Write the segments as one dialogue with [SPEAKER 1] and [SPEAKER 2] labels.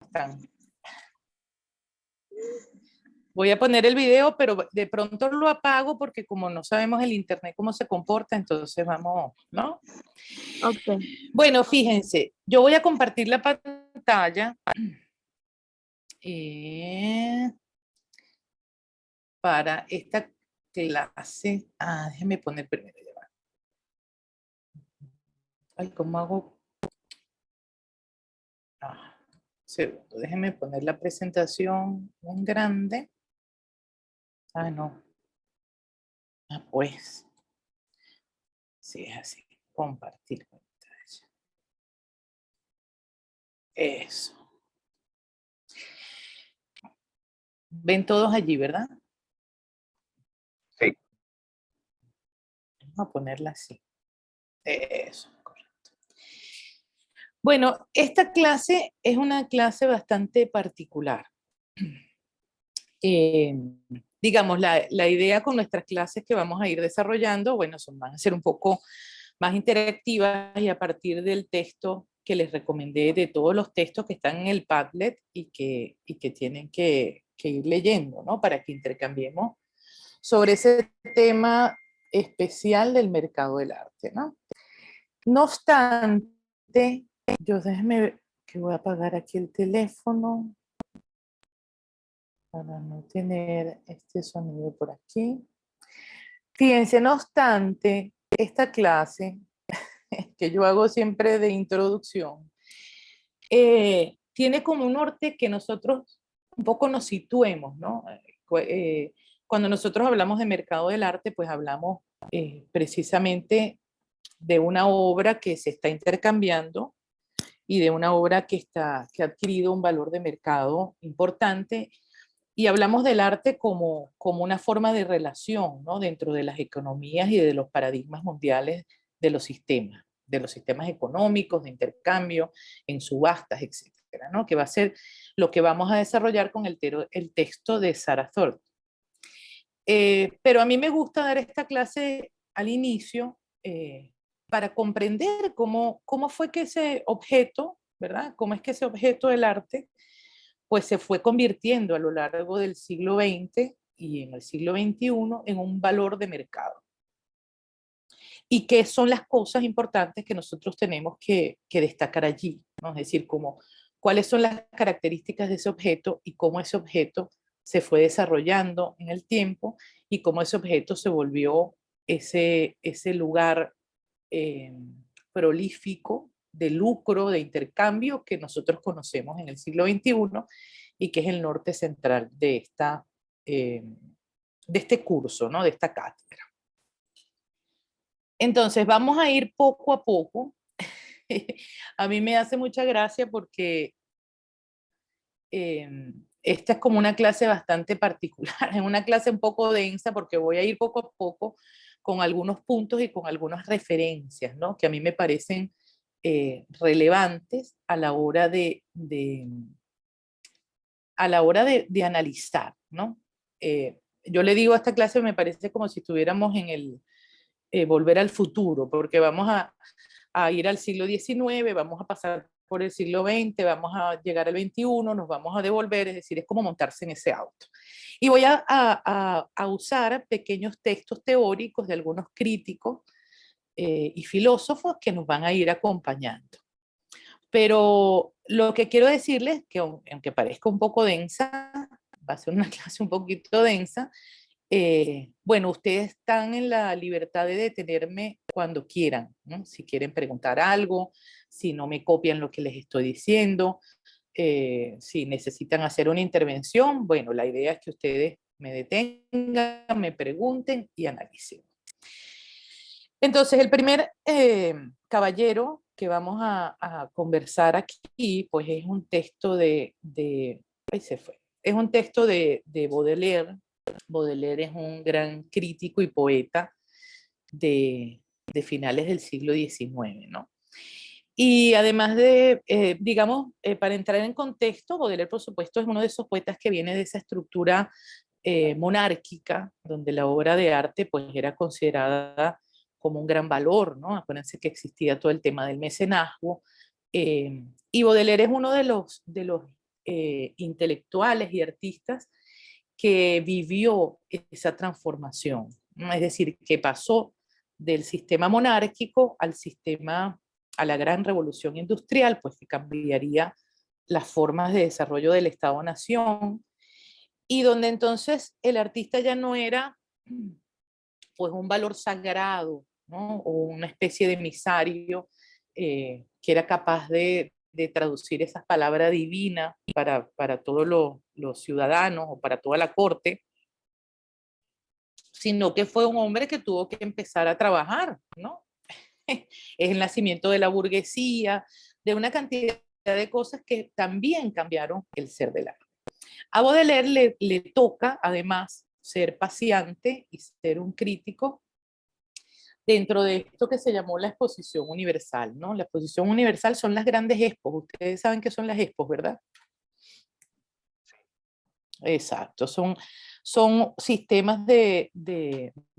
[SPEAKER 1] están? Voy a poner el video, pero de pronto lo apago porque como no sabemos el internet cómo se comporta, entonces vamos, ¿no?
[SPEAKER 2] Ok.
[SPEAKER 1] Bueno, fíjense, yo voy a compartir la pantalla para esta clase. Déjenme poner primero. Ay, ¿cómo hago? Segundo, déjenme poner la presentación en grande. No. Pues. Sí, es así. Compartir pantalla. Eso. Ven todos allí, ¿verdad?
[SPEAKER 3] Sí.
[SPEAKER 1] Vamos a ponerla así. Eso, correcto. Bueno, esta clase es una clase bastante particular. Digamos, la idea con nuestras clases que vamos a ir desarrollando, bueno, van a ser un poco más interactivas y a partir del texto que les recomendé, de todos los textos que están en el Padlet y que tienen que ir leyendo, ¿no? Para que intercambiemos sobre ese tema especial del mercado del arte, ¿no? No obstante, déjeme ver que voy a apagar aquí el teléfono para no tener este sonido por aquí. Fíjense, no obstante, esta clase que yo hago siempre de introducción, tiene como un norte que nosotros un poco nos situemos, ¿no? Cuando nosotros hablamos de mercado del arte, pues hablamos precisamente de una obra que se está intercambiando y de una obra que ha adquirido un valor de mercado importante. Y hablamos del arte como una forma de relación, ¿no? Dentro de las economías y de los paradigmas mundiales de los sistemas económicos, de intercambio, en subastas, etcétera, ¿no? Que va a ser lo que vamos a desarrollar con el texto de Sarah Thorpe. Pero a mí me gusta dar esta clase al inicio para comprender cómo fue que ese objeto, ¿verdad? Cómo es que ese objeto del arte pues se fue convirtiendo a lo largo del siglo XX y en el siglo XXI en un valor de mercado. Y qué son las cosas importantes que nosotros tenemos que destacar allí, ¿no? Es decir, cuáles son las características de ese objeto y cómo ese objeto se fue desarrollando en el tiempo y cómo ese objeto se volvió ese lugar prolífico de lucro, de intercambio que nosotros conocemos en el siglo XXI y que es el norte central de este curso, ¿no? De esta cátedra. Entonces, vamos a ir poco a poco. A mí me hace mucha gracia porque esta es como una clase bastante particular, es una clase un poco densa porque voy a ir poco a poco con algunos puntos y con algunas referencias, ¿no? Que a mí me parecen relevantes a la hora de analizar, ¿no? Yo le digo a esta clase, me parece como si estuviéramos en el Volver al Futuro, porque vamos a ir al siglo XIX, vamos a pasar por el siglo XX, vamos a llegar al XXI, nos vamos a devolver, es decir, es como montarse en ese auto. Y voy a usar pequeños textos teóricos de algunos críticos y filósofos que nos van a ir acompañando. Pero lo que quiero decirles, que aunque parezca un poco densa, va a ser una clase un poquito densa, bueno, ustedes están en la libertad de detenerme cuando quieran, ¿no? Si quieren preguntar algo, si no me copian lo que les estoy diciendo, si necesitan hacer una intervención, bueno, la idea es que ustedes me detengan, me pregunten y analicen. Entonces, el primer caballero que vamos a conversar aquí, pues es un texto ahí se fue, es un texto de Baudelaire. Baudelaire es un gran crítico y poeta de finales del siglo XIX, ¿no? Y además digamos, para entrar en contexto, Baudelaire, por supuesto, es uno de esos poetas que viene de esa estructura monárquica, donde la obra de arte pues era considerada como un gran valor, ¿no? Acuérdense que existía todo el tema del mecenazgo, y Baudelaire es uno de los intelectuales y artistas que vivió esa transformación, ¿no? Es decir, que pasó del sistema monárquico al sistema, a la gran revolución industrial, pues que cambiaría las formas de desarrollo del Estado-Nación, y donde entonces el artista ya no era pues un valor sagrado, ¿no? O una especie de emisario que era capaz de traducir esas palabras divinas para todos los ciudadanos o para toda la corte, sino que fue un hombre que tuvo que empezar a trabajar, ¿no? Es el nacimiento de la burguesía, de una cantidad de cosas que también cambiaron el ser del arte. A Baudelaire le toca, además, ser paciente y ser un crítico dentro de esto que se llamó la exposición universal, ¿no? La exposición universal son las grandes expos. Ustedes saben qué son las expos, ¿verdad? Exacto, son sistemas de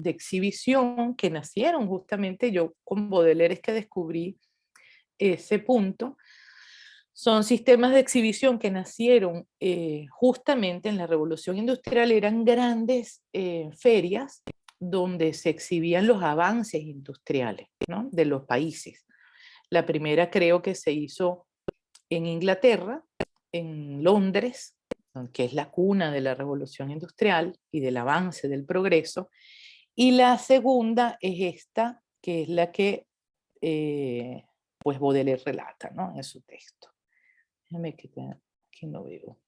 [SPEAKER 1] exhibición que nacieron justamente, yo con Baudelaire es que descubrí ese punto. Son sistemas de exhibición que nacieron justamente en la Revolución Industrial, eran grandes ferias donde se exhibían los avances industriales, ¿no? De los países. La primera creo que se hizo en Inglaterra, en Londres, que es la cuna de la Revolución Industrial y del avance del progreso, y la segunda es esta, que es la que pues Baudelaire relata, ¿no? En su texto. Déjame quitar, aquí no veo.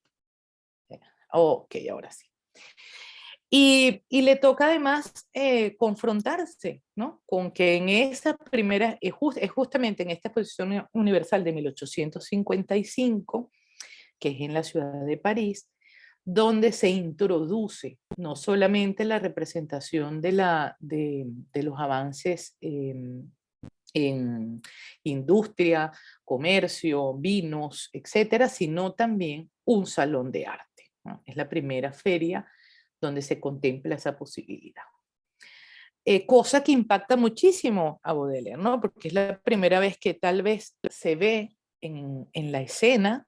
[SPEAKER 1] Ok, ahora sí. Y le toca además confrontarse, ¿no? Con que en esa primera, es justamente en esta exposición universal de 1855, que es en la ciudad de París, donde se introduce no solamente la representación de los avances en industria, comercio, vinos, etcétera, sino también un salón de arte, ¿no? Es la primera feria donde se contempla esa posibilidad. Cosa que impacta muchísimo a Baudelaire, ¿no? Porque es la primera vez que tal vez se ve en la escena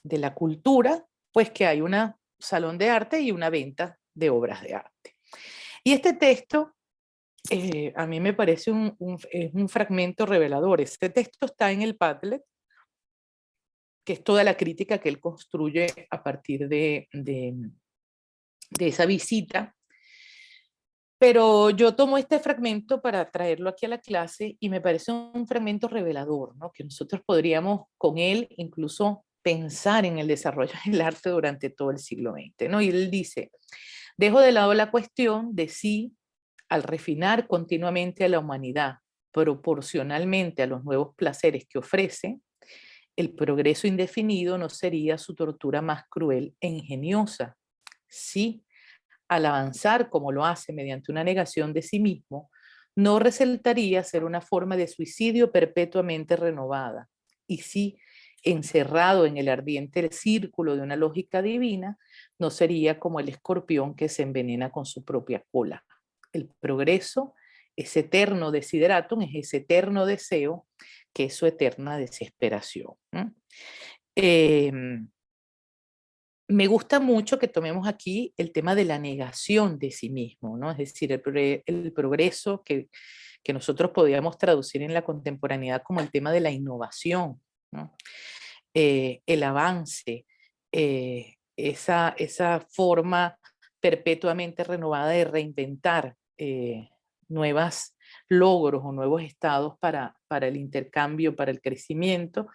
[SPEAKER 1] de la cultura, pues que hay un salón de arte y una venta de obras de arte. Y este texto a mí me parece es un fragmento revelador. Este texto está en el Padlet, que es toda la crítica que él construye a partir de esa visita. Pero yo tomo este fragmento para traerlo aquí a la clase y me parece un fragmento revelador, ¿no? Que nosotros podríamos con él incluso pensar en el desarrollo del arte durante todo el siglo XX, ¿no? Y él dice, dejo de lado la cuestión de si al refinar continuamente a la humanidad proporcionalmente a los nuevos placeres que ofrece, el progreso indefinido no sería su tortura más cruel e ingeniosa. Sí, al avanzar como lo hace mediante una negación de sí mismo, no resultaría ser una forma de suicidio perpetuamente renovada. Y sí, encerrado en el ardiente círculo de una lógica divina, no sería como el escorpión que se envenena con su propia cola. El progreso, ese eterno desideratum, es ese eterno deseo que es su eterna desesperación. Eh, Me gusta mucho que tomemos aquí el tema de la negación de sí mismo, ¿no? Es decir, el progreso que nosotros podríamos traducir en la contemporaneidad como el tema de la innovación, ¿no? El avance, esa forma perpetuamente renovada de reinventar nuevos logros o nuevos estados para el intercambio, para el crecimiento,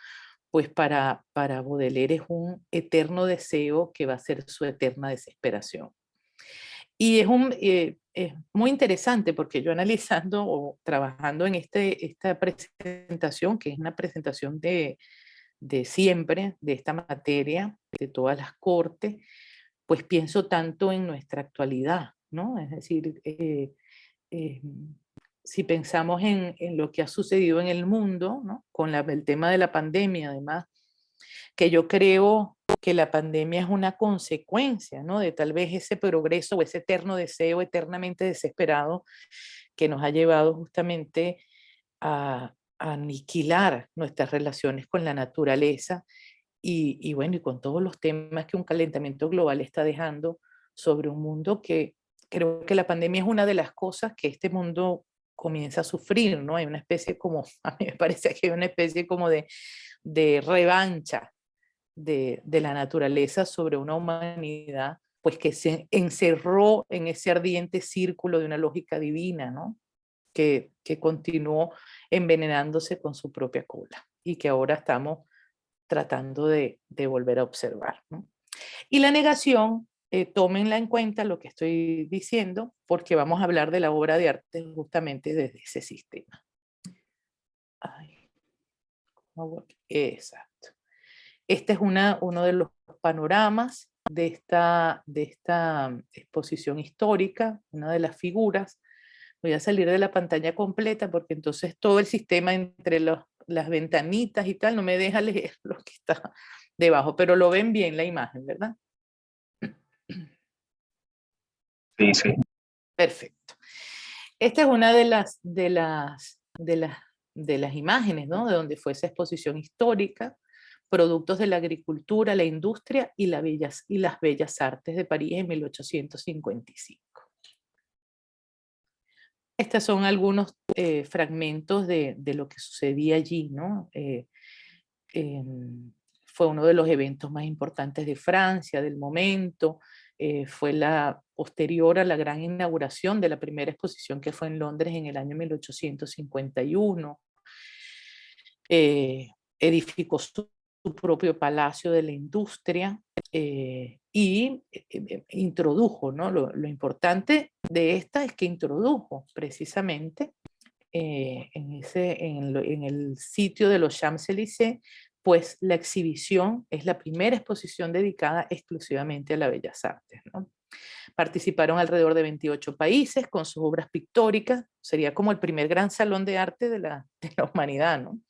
[SPEAKER 1] pues para Baudelaire es un eterno deseo que va a ser su eterna desesperación. Y es muy interesante porque yo analizando o trabajando en esta presentación, que es una presentación de siempre, de esta materia, de todas las cortes, pues pienso tanto en nuestra actualidad, ¿no? Es decir, eh, si pensamos en lo que ha sucedido en el mundo, ¿no? Con el tema de la pandemia, además, que yo creo que la pandemia es una consecuencia, ¿no? De tal vez ese progreso o ese eterno deseo eternamente desesperado que nos ha llevado justamente a aniquilar nuestras relaciones con la naturaleza y bueno, y con todos los temas que un calentamiento global está dejando sobre un mundo que creo que la pandemia es una de las cosas que este mundo comienza a sufrir, ¿no? Hay una especie como, a mí me parece que hay una especie como de revancha de la naturaleza sobre una humanidad, pues que se encerró en ese ardiente círculo de una lógica divina, ¿no? Que continuó envenenándose con su propia cola y que ahora estamos tratando de volver a observar, ¿no? Y la negación, tómenla en cuenta lo que estoy diciendo, porque vamos a hablar de la obra de arte justamente desde ese sistema. Ay, exacto. Este es uno de los panoramas de esta exposición histórica, una de las figuras. Voy a salir de la pantalla completa porque entonces todo el sistema entre las ventanitas y tal no me deja leer lo que está debajo, pero lo ven bien la imagen, ¿verdad?
[SPEAKER 2] Sí, sí.
[SPEAKER 1] Perfecto. Esta es una de las imágenes, ¿no? De donde fue esa exposición histórica, productos de la agricultura, la industria y las bellas artes de París en 1855. Estos son algunos fragmentos de lo que sucedía allí, ¿no? Fue uno de los eventos más importantes de Francia del momento, fue la posterior a la gran inauguración de la primera exposición que fue en Londres en el año 1851. Edificó su propio palacio de la industria y introdujo, ¿no? Lo importante de esta es que introdujo precisamente en el sitio de los Champs-Élysées, pues la exhibición es la primera exposición dedicada exclusivamente a las bellas artes, ¿no? Participaron alrededor de 28 países con sus obras pictóricas, sería como el primer gran salón de arte de la humanidad, ¿no?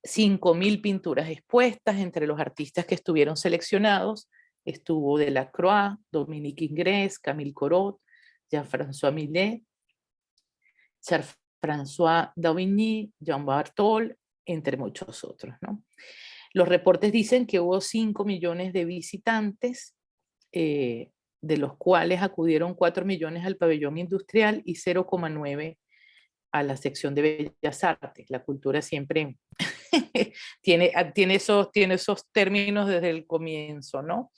[SPEAKER 1] 5.000 pinturas expuestas entre los artistas que estuvieron seleccionados. Estuvo Delacroix, Dominique Ingres, Camille Corot, Jean-François Millet, Charles-François Daubigny, Jean Bartol, entre muchos otros, ¿no? Los reportes dicen que hubo 5 millones de visitantes, de los cuales acudieron 4 millones al pabellón industrial y 0,9 a la sección de Bellas Artes. La cultura siempre tiene esos términos desde el comienzo, ¿no?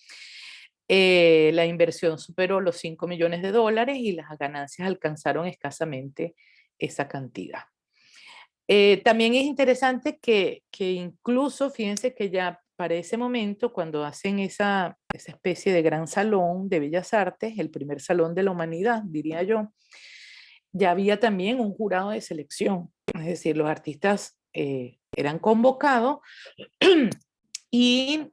[SPEAKER 1] La inversión superó los 5 millones de dólares y las ganancias alcanzaron escasamente esa cantidad. También es interesante que incluso, fíjense que ya para ese momento, cuando hacen esa especie de gran salón de Bellas Artes, el primer salón de la humanidad, diría yo, ya había también un jurado de selección. Es decir, los artistas eran convocados y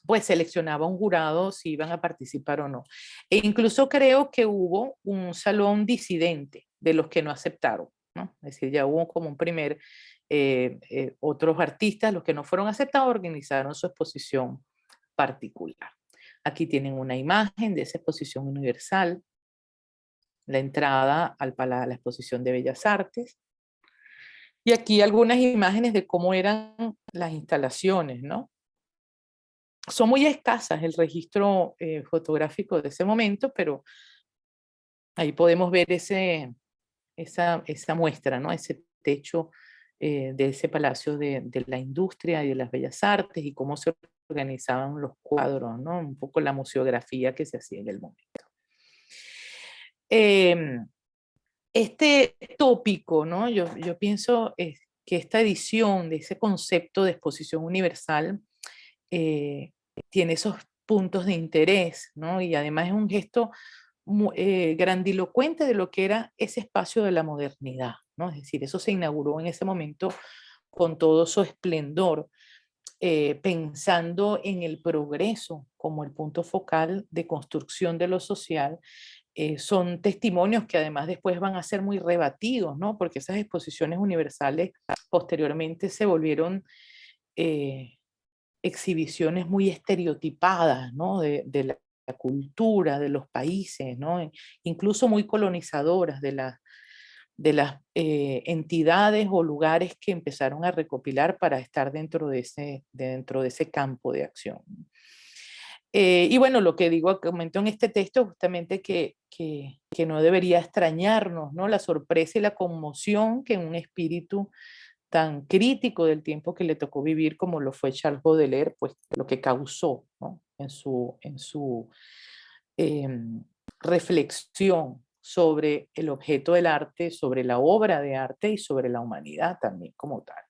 [SPEAKER 1] pues seleccionaba un jurado si iban a participar o no. E incluso creo que hubo un salón disidente de los que no aceptaron, ¿no? Es decir, ya hubo como un primer, otros artistas, los que no fueron aceptados, organizaron su exposición particular. Aquí tienen una imagen de esa exposición universal, la entrada a la exposición de Bellas Artes. Y aquí algunas imágenes de cómo eran las instalaciones, ¿no? Son muy escasas el registro fotográfico de ese momento, pero ahí podemos ver esa muestra, ¿no? Ese techo de ese palacio de la industria y de las bellas artes y cómo se organizaban los cuadros, ¿no? Un poco la museografía que se hacía en el momento. Este tópico, ¿no? Yo pienso que esta edición de ese concepto de exposición universal tiene esos puntos de interés, ¿no? Y además es un gesto grandilocuente de lo que era ese espacio de la modernidad, ¿no? Es decir, eso se inauguró en ese momento con todo su esplendor, pensando en el progreso como el punto focal de construcción de lo social. Son testimonios que además después van a ser muy rebatidos, ¿no? Porque esas exposiciones universales posteriormente se volvieron exhibiciones muy estereotipadas, ¿no? De la cultura, de los países, ¿no? Incluso muy colonizadoras de las entidades o lugares que empezaron a recopilar para estar dentro de ese campo de acción. Y bueno, lo que comento en este texto justamente que no debería extrañarnos, ¿no? La sorpresa y la conmoción que en un espíritu tan crítico del tiempo que le tocó vivir como lo fue Charles Baudelaire, pues lo que causó, ¿no? en su reflexión sobre el objeto del arte, sobre la obra de arte y sobre la humanidad también como tal.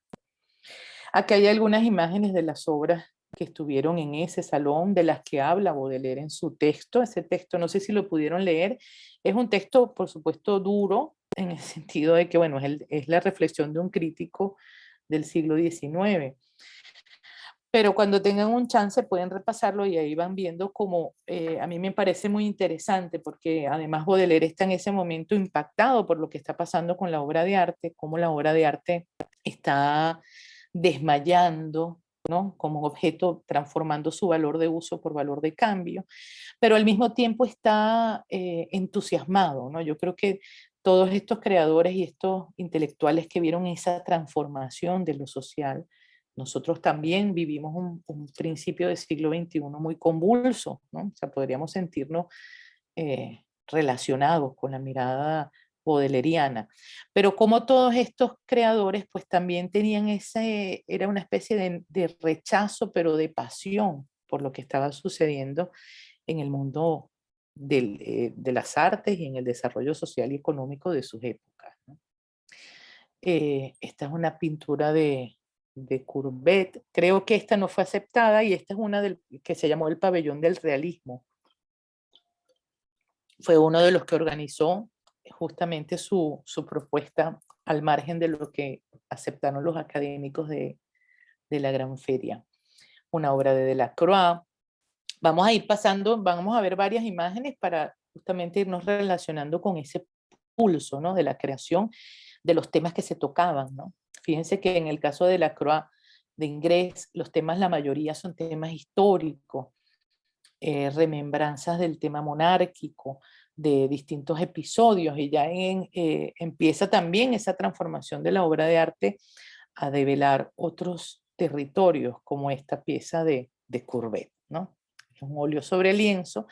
[SPEAKER 1] Aquí hay algunas imágenes de las obras que estuvieron en ese salón, de las que habla Baudelaire en su texto. Ese texto, no sé si lo pudieron leer, es un texto, por supuesto, duro, en el sentido de que, bueno, es la reflexión de un crítico del siglo XIX. Pero cuando tengan un chance pueden repasarlo y ahí van viendo como, a mí me parece muy interesante, porque además Baudelaire está en ese momento impactado por lo que está pasando con la obra de arte, cómo la obra de arte está desmayando, ¿no? Como objeto, transformando su valor de uso por valor de cambio, pero al mismo tiempo está entusiasmado, ¿no? Yo creo que todos estos creadores y estos intelectuales que vieron esa transformación de lo social, nosotros también vivimos un principio del siglo XXI muy convulso, ¿no? O sea, podríamos sentirnos relacionados con la mirada bodeleriana. Pero como todos estos creadores, pues también tenían era una especie de rechazo, pero de pasión por lo que estaba sucediendo en el mundo de las artes y en el desarrollo social y económico de sus épocas, ¿no? Esta es una pintura de Courbet. Creo que esta no fue aceptada y esta es una que se llamó el Pabellón del Realismo. Fue uno de los que organizó justamente su propuesta al margen de lo que aceptaron los académicos de la Gran Feria. Una obra de Delacroix. Vamos a ir pasando, vamos a ver varias imágenes para justamente irnos relacionando con ese pulso, ¿no? De la creación, de los temas que se tocaban, ¿no? Fíjense que en el caso de Delacroix, de Ingres, los temas, la mayoría son temas históricos, remembranzas del tema monárquico, de distintos episodios, y ya empieza también esa transformación de la obra de arte a develar otros territorios, como esta pieza de Courbet, ¿no? Es un óleo sobre lienzo.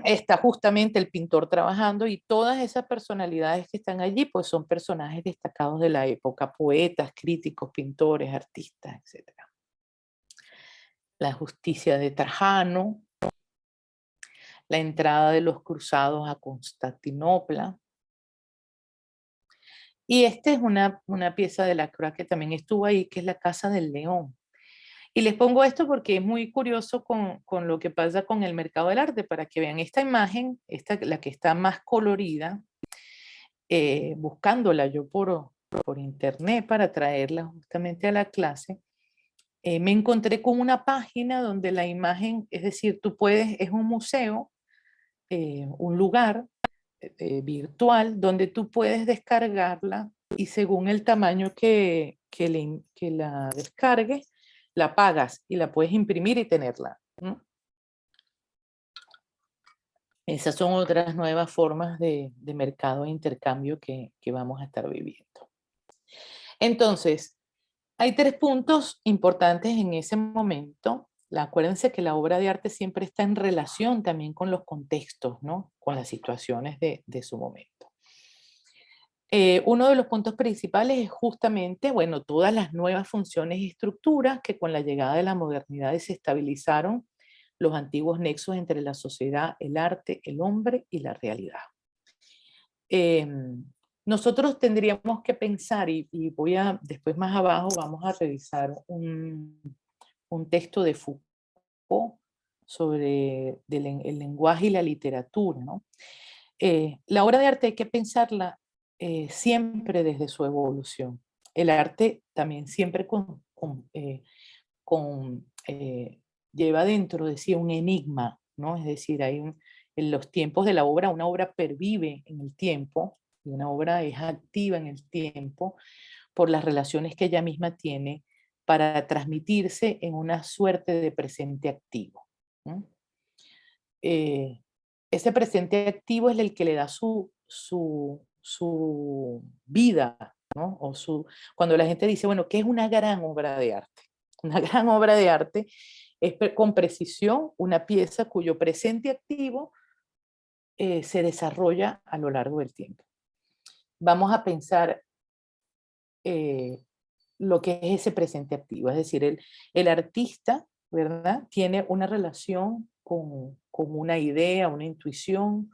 [SPEAKER 1] Está justamente el pintor trabajando y todas esas personalidades que están allí, pues son personajes destacados de la época, poetas, críticos, pintores, artistas, etc. La justicia de Trajano, la entrada de los cruzados a Constantinopla. Y esta es una pieza de Delacroix que también estuvo ahí, que es la Casa del León. Y les pongo esto porque es muy curioso con lo que pasa con el mercado del arte, para que vean esta imagen, la que está más colorida, buscándola yo por internet para traerla justamente a la clase, me encontré con una página donde la imagen, es decir, es un museo, un lugar virtual donde tú puedes descargarla y según el tamaño que la descargues, la pagas y la puedes imprimir y tenerla, ¿no? Esas son otras nuevas formas de mercado e intercambio que vamos a estar viviendo. Entonces, hay 3 puntos importantes en ese momento. Acuérdense que la obra de arte siempre está en relación también con los contextos, ¿no? Con las situaciones de su momento. Uno de los puntos principales es justamente, bueno, todas las nuevas funciones y estructuras que con la llegada de la modernidad desestabilizaron los antiguos nexos entre la sociedad, el arte, el hombre y la realidad. Nosotros tendríamos que pensar, y después más abajo vamos a revisar un texto de Foucault sobre el lenguaje y la literatura, ¿no? La obra de arte hay que pensarla siempre desde su evolución. El arte también siempre lleva dentro de sí un enigma, ¿no? Es decir, en los tiempos de la obra, una obra pervive en el tiempo, y una obra es activa en el tiempo por las relaciones que ella misma tiene para transmitirse en una suerte de presente activo, ¿no? Ese presente activo es el que le da su su vida, ¿no? Cuando la gente dice, bueno, ¿qué es una gran obra de arte? Una gran obra de arte es con precisión una pieza cuyo presente activo se desarrolla a lo largo del tiempo. Vamos a pensar lo que es ese presente activo, es decir, el artista, ¿verdad? Tiene una relación con una idea, una intuición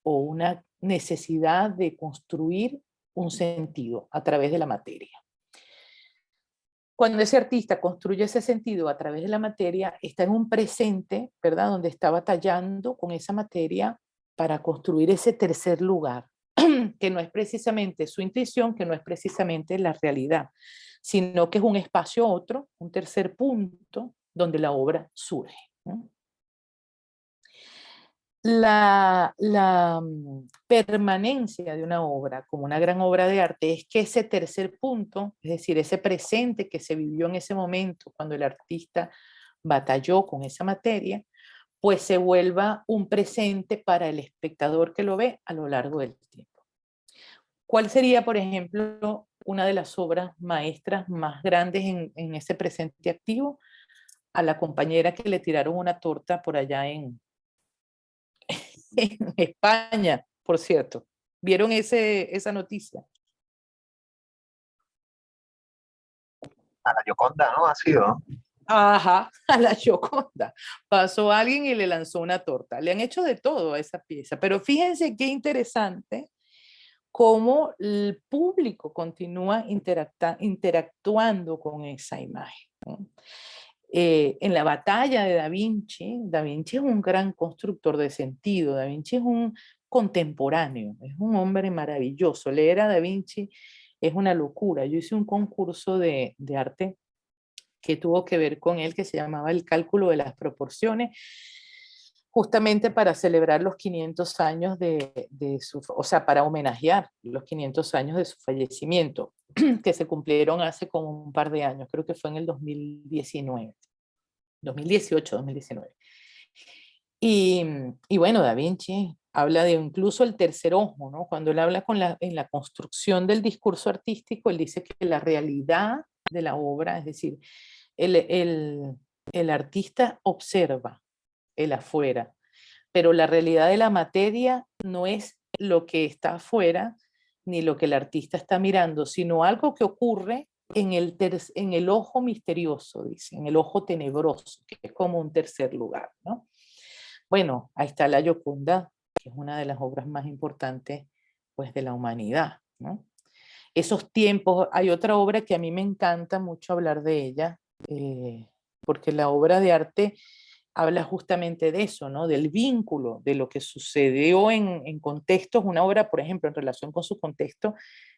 [SPEAKER 1] o una necesidad de construir un sentido a través de la materia. Cuando ese artista construye ese sentido a través de la materia, está en un presente, ¿verdad? Donde está batallando con esa materia para construir ese tercer lugar, que no es precisamente su intuición, que no es precisamente la realidad, sino que es un espacio otro, un tercer punto, donde la obra surge, ¿no? La permanencia de una obra como una gran obra de arte es que ese tercer punto, es decir, ese presente que se vivió en ese momento cuando el artista batalló con esa materia, pues se vuelva un presente para el espectador que lo ve a lo largo del tiempo. ¿Cuál sería, por ejemplo, una de las obras maestras más grandes en ese presente activo? A la compañera que le tiraron una torta por allá en España, por cierto. ¿Vieron esa noticia?
[SPEAKER 2] A la Gioconda, ¿no? Ha sido.
[SPEAKER 1] Ajá, a la Gioconda. Pasó alguien y le lanzó una torta. Le han hecho de todo a esa pieza, pero fíjense qué interesante cómo el público continúa interactuando con esa imagen, ¿no? En la batalla de Da Vinci es un gran constructor de sentido, Da Vinci es un contemporáneo, es un hombre maravilloso. Leer a Da Vinci es una locura. Yo hice un concurso de arte que tuvo que ver con él, que se llamaba El cálculo de las proporciones, justamente para celebrar los 500 años o sea, para homenajear los 500 años de su fallecimiento, que se cumplieron hace como un par de años, creo que fue en el 2019, 2018, 2019. Y bueno, Da Vinci habla de incluso el tercer ojo, ¿no? Cuando él habla en la construcción del discurso artístico, él dice que la realidad de la obra, es decir, el, el, el artista observa el afuera, pero la realidad de la materia no es lo que está afuera ni lo que el artista está mirando, sino algo que ocurre en el ojo misterioso, dice, en el ojo tenebroso, que es como un tercer lugar, ¿no? Bueno, ahí está la Gioconda, que es una de las obras más importantes, pues, de la humanidad, ¿no? Esos tiempos, hay otra obra que a mí me encanta mucho hablar de ella, porque la obra de arte habla justamente de eso, ¿no? Del vínculo, de lo que sucedió en contextos. Una obra, por ejemplo, en relación con su contexto,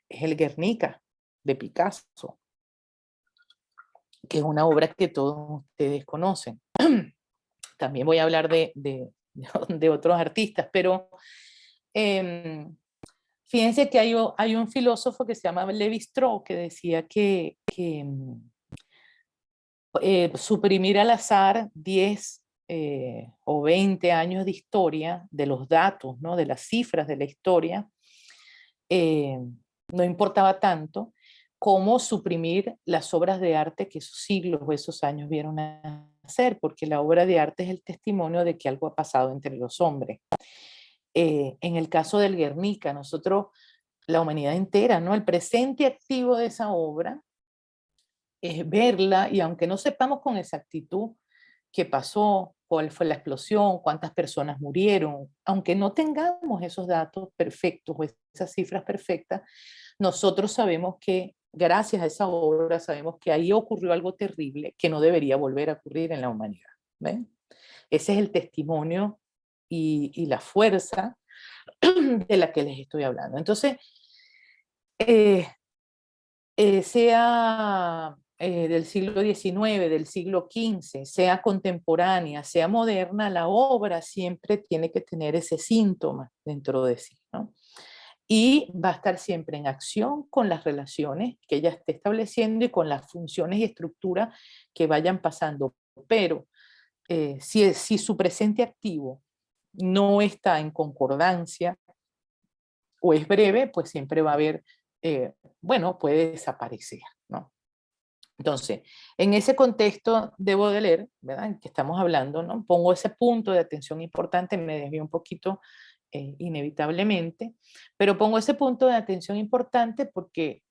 [SPEAKER 1] es el Guernica, de Picasso, que es una obra que todos ustedes conocen. También voy a hablar de otros artistas, pero fíjense que hay un filósofo que se llama Levi-Strauss que decía que suprimir al azar 10 o 20 años de historia, de los datos, ¿no? De las cifras de la historia, eh, no importaba tanto como suprimir las obras de arte que esos siglos o esos años vieron a hacer, porque la obra de arte es el testimonio de que algo ha pasado entre los hombres. En el caso del Guernica, nosotros, la humanidad entera, ¿no? El presente activo de esa obra es verla, y aunque no sepamos con exactitud qué pasó, cuál fue la explosión, cuántas personas murieron, aunque no tengamos esos datos perfectos o esas cifras perfectas, nosotros sabemos que gracias a esa obra sabemos que ahí ocurrió algo terrible que no debería volver a ocurrir en la humanidad. ¿Ven? Ese es el testimonio y la fuerza de la que les estoy hablando. Entonces, eh, sea del siglo XIX, del siglo XV, sea contemporánea, sea moderna, la obra siempre tiene que tener ese síntoma dentro de sí, ¿no? Y va a estar siempre en acción con las relaciones que ella esté estableciendo y con las funciones y estructuras que vayan pasando. Pero si su presente activo no está en concordancia o es breve, pues siempre va a haber, bueno, puede desaparecer, ¿no? Entonces, en ese contexto de Baudelaire, ¿verdad?, en que estamos hablando, ¿no?, pongo ese punto de atención importante, me desvío un poquito inevitablemente, pero pongo ese punto de atención importante porque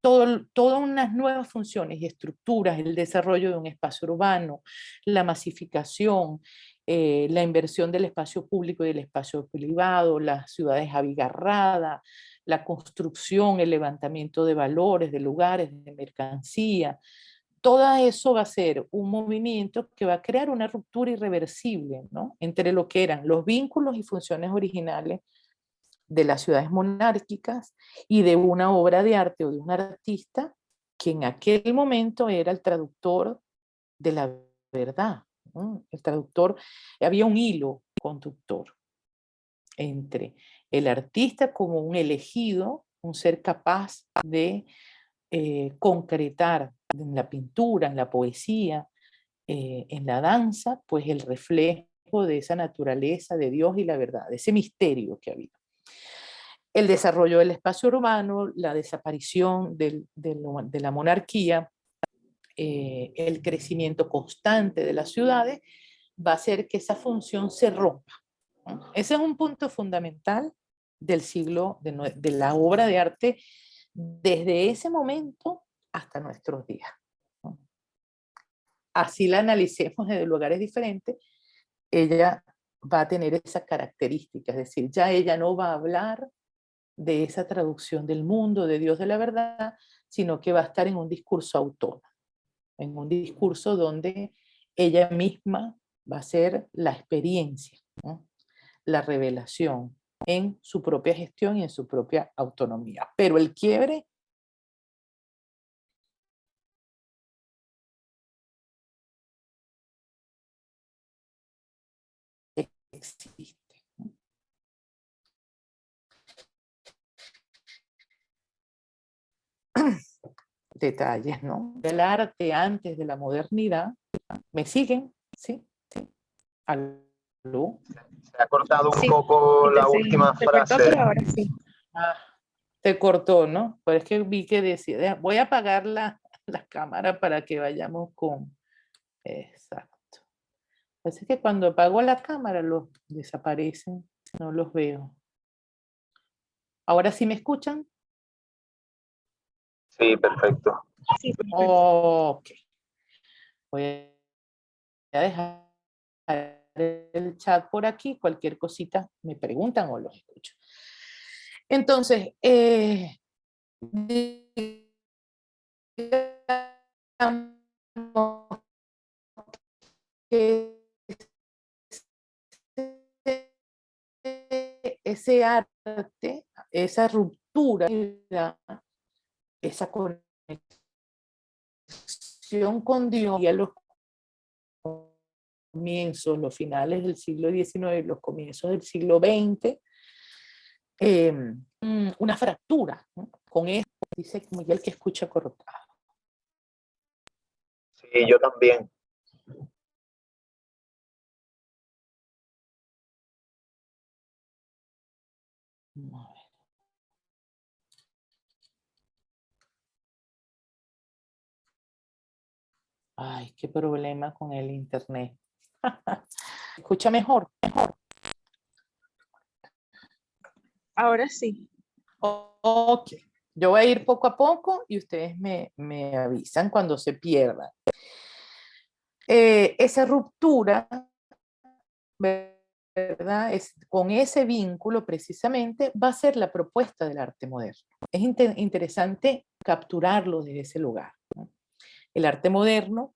[SPEAKER 1] todas unas nuevas funciones y estructuras, el desarrollo de un espacio urbano, la masificación, la inversión del espacio público y del espacio privado, las ciudades abigarradas, la construcción, el levantamiento de valores, de lugares, de mercancía, todo eso va a ser un movimiento que va a crear una ruptura irreversible, ¿no?, entre lo que eran los vínculos y funciones originales de las ciudades monárquicas y de una obra de arte o de un artista que en aquel momento era el traductor de la verdad, ¿no? El traductor, había un hilo conductor entre el artista como un elegido, un ser capaz de concretar en la pintura, en la poesía, en la danza, pues el reflejo de esa naturaleza de Dios y la verdad, de ese misterio que había. El desarrollo del espacio urbano, la desaparición de la monarquía, el crecimiento constante de las ciudades, va a hacer que esa función se rompa, ¿no? Ese es un punto fundamental del siglo, de la obra de arte, desde ese momento hasta nuestros días, ¿no? Así la analicemos desde lugares diferentes, ella va a tener esa característica, es decir, ya ella no va a hablar de esa traducción del mundo, de Dios de la verdad, sino que va a estar en un discurso autónomo, en un discurso donde ella misma va a ser la experiencia, ¿no?, la revelación en su propia gestión y en su propia autonomía. Pero el quiebre existe. Detalles, ¿no?, del arte antes de la modernidad. ¿Me siguen? ¿Sí? ¿Sí? ¿Aló?
[SPEAKER 2] Se ha cortado un
[SPEAKER 3] Sí,
[SPEAKER 2] poco
[SPEAKER 3] y te
[SPEAKER 2] la
[SPEAKER 3] seguimos.
[SPEAKER 2] última
[SPEAKER 3] Se cortó,
[SPEAKER 2] frase.
[SPEAKER 3] pero ahora sí.
[SPEAKER 1] Ah, te cortó, ¿no? Pero es que vi que decía, voy a apagar la cámara para que vayamos con... Exacto. Así que cuando apago la cámara los desaparecen, no los veo. ¿Ahora sí me escuchan?
[SPEAKER 2] Sí, perfecto.
[SPEAKER 3] Sí, perfecto.
[SPEAKER 1] Ok. Voy a dejar el chat por aquí, cualquier cosita me preguntan o los escucho. Entonces, digamos que ese arte, esa ruptura, esa conexión con Dios y a los comienzos, los finales del siglo XIX, los comienzos del siglo XX, una fractura, ¿no?, con eso, dice Miguel que escucha cortado.
[SPEAKER 2] Sí, yo también.
[SPEAKER 1] A ver. Ay, qué problema con el internet. ¿Escucha mejor?
[SPEAKER 3] Ahora sí.
[SPEAKER 1] Ok. Yo voy a ir poco a poco y ustedes me avisan cuando se pierdan. Esa ruptura, ¿verdad? Con ese vínculo precisamente va a ser la propuesta del arte moderno. Es interesante capturarlo desde ese lugar, ¿no? El arte moderno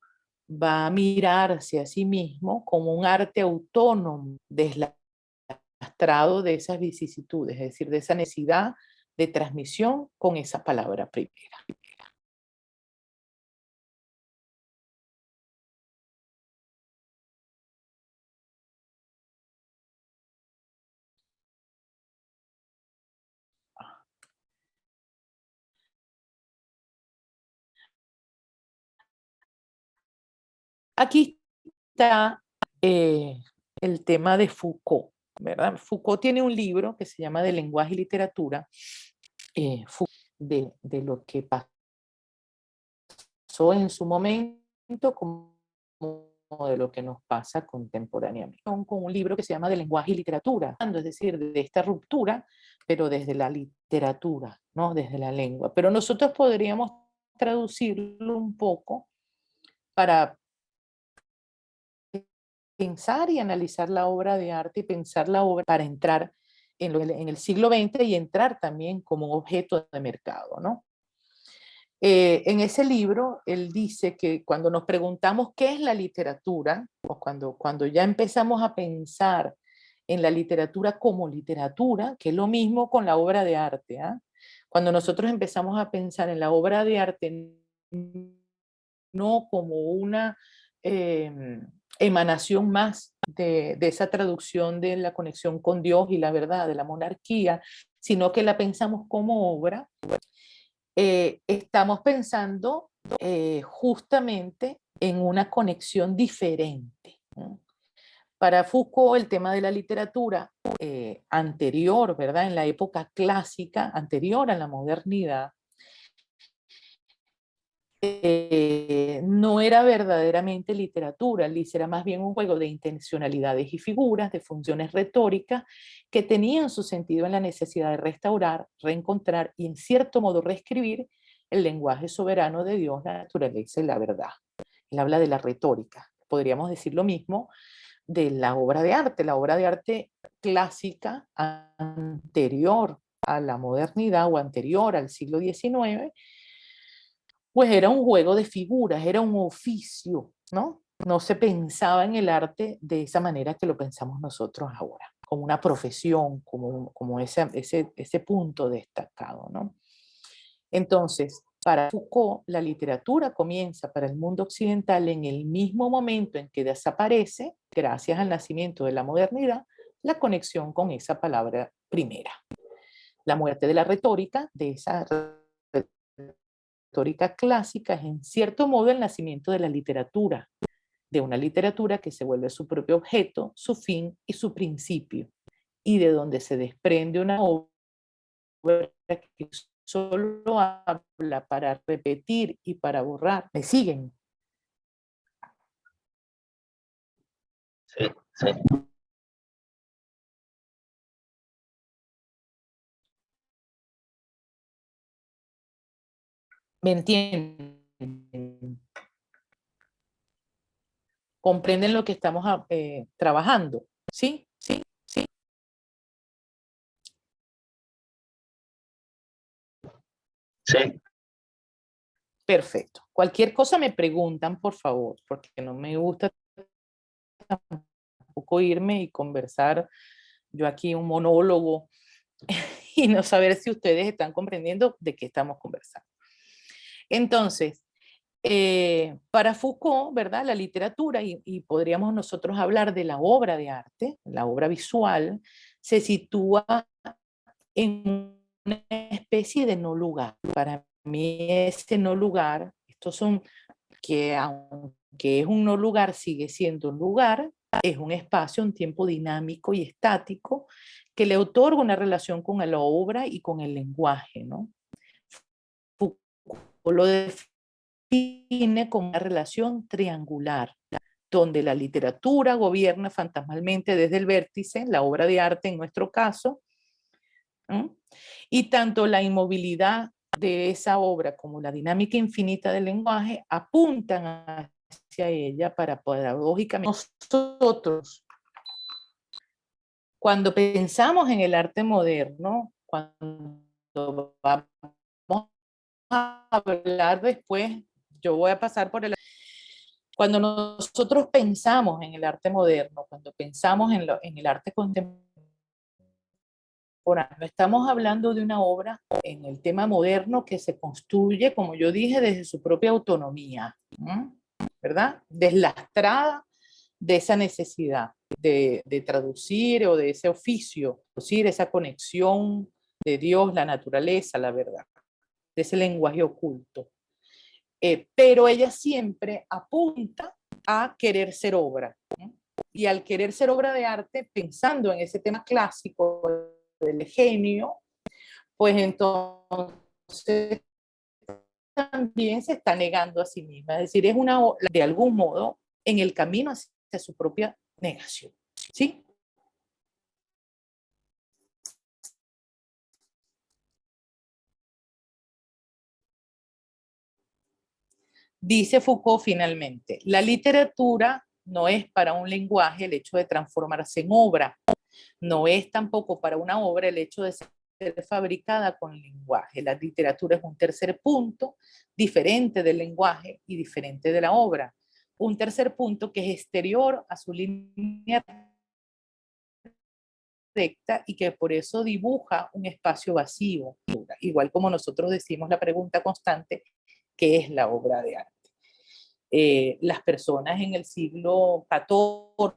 [SPEAKER 1] va a mirarse a sí mismo como un arte autónomo, deslastrado de esas vicisitudes, es decir, de esa necesidad de transmisión con esa palabra primera. Aquí está el tema de Foucault, ¿verdad? Foucault tiene un libro que se llama De lenguaje y literatura, de lo que pasó en su momento como de lo que nos pasa contemporáneamente. Con un libro que se llama De lenguaje y literatura, es decir, de esta ruptura, pero desde la literatura, ¿no? Desde la lengua. Pero nosotros podríamos traducirlo un poco para pensar y analizar la obra de arte y pensar la obra para entrar en el siglo XX y entrar también como un objeto de mercado, ¿no? En ese libro, él dice que cuando nos preguntamos qué es la literatura, o cuando ya empezamos a pensar en la literatura como literatura, que es lo mismo con la obra de arte, ¿eh? Cuando nosotros empezamos a pensar en la obra de arte no como una emanación más de esa traducción de la conexión con Dios y la verdad de la monarquía, sino que la pensamos como obra, estamos pensando justamente en una conexión diferente, ¿no? Para Foucault, el tema de la literatura anterior, ¿verdad? En la época clásica, anterior a la modernidad, no era verdaderamente literatura, era más bien un juego de intencionalidades y figuras, de funciones retóricas que tenían su sentido en la necesidad de restaurar, reencontrar y en cierto modo reescribir el lenguaje soberano de Dios, la naturaleza y la verdad. Él habla de la retórica. Podríamos decir lo mismo de la obra de arte. La obra de arte clásica anterior a la modernidad o anterior al siglo XIX, pues era un juego de figuras, era un oficio, ¿no? No se pensaba en el arte de esa manera que lo pensamos nosotros ahora, como una profesión, como ese punto destacado, ¿no? Entonces, para Foucault, la literatura comienza para el mundo occidental en el mismo momento en que desaparece, gracias al nacimiento de la modernidad, la conexión con esa palabra primera. La muerte de la retórica, de esa retórica clásica, es en cierto modo el nacimiento de la literatura, de una literatura que se vuelve su propio objeto, su fin y su principio, y de donde se desprende una obra que solo habla para repetir y para borrar. ¿Me siguen?
[SPEAKER 2] Sí, sí.
[SPEAKER 1] ¿Me entienden? ¿Comprenden lo que estamos trabajando? ¿Sí? ¿Sí? ¿Sí?
[SPEAKER 2] Sí,
[SPEAKER 1] Perfecto. Cualquier cosa me preguntan, por favor, porque no me gusta tampoco irme y conversar yo aquí un monólogo y no saber si ustedes están comprendiendo de qué estamos conversando. Entonces, para Foucault, ¿verdad? La literatura, y podríamos nosotros hablar de la obra de arte, la obra visual, se sitúa en una especie de no lugar. Para mí ese no lugar, estos son que aunque es un no lugar, sigue siendo un lugar, es un espacio, un tiempo dinámico y estático que le otorga una relación con la obra y con el lenguaje, ¿no? Foucault lo define como una relación triangular, donde la literatura gobierna fantasmalmente desde el vértice, la obra de arte en nuestro caso, ¿no? Y tanto la inmovilidad de esa obra como la dinámica infinita del lenguaje apuntan hacia ella para paradójicamente nosotros, cuando pensamos en el arte moderno, cuando vamos a hablar después, yo voy a pasar por el... Cuando nosotros pensamos en el arte moderno, cuando pensamos en el arte contemporáneo, no estamos hablando de una obra en el tema moderno que se construye, como yo dije, desde su propia autonomía, ¿verdad? Deslastrada de esa necesidad de traducir o de ese oficio, traducir esa conexión de Dios, la naturaleza, la verdad, de ese lenguaje oculto. Pero ella siempre apunta a querer ser obra, ¿no? Y al querer ser obra de arte, pensando en ese tema clásico del genio, pues entonces también se está negando a sí misma. Es decir, es una, de algún modo, en el camino hacia su propia negación. ¿Sí? Dice Foucault finalmente, la literatura no es para un lenguaje el hecho de transformarse en obra, no es tampoco para una obra el hecho de ser fabricada con lenguaje. La literatura es un tercer punto, diferente del lenguaje y diferente de la obra. Un tercer punto que es exterior a su línea recta y que por eso dibuja un espacio vacío, igual como nosotros decimos la pregunta constante, ¿qué es la obra de arte? Las personas en el siglo XIV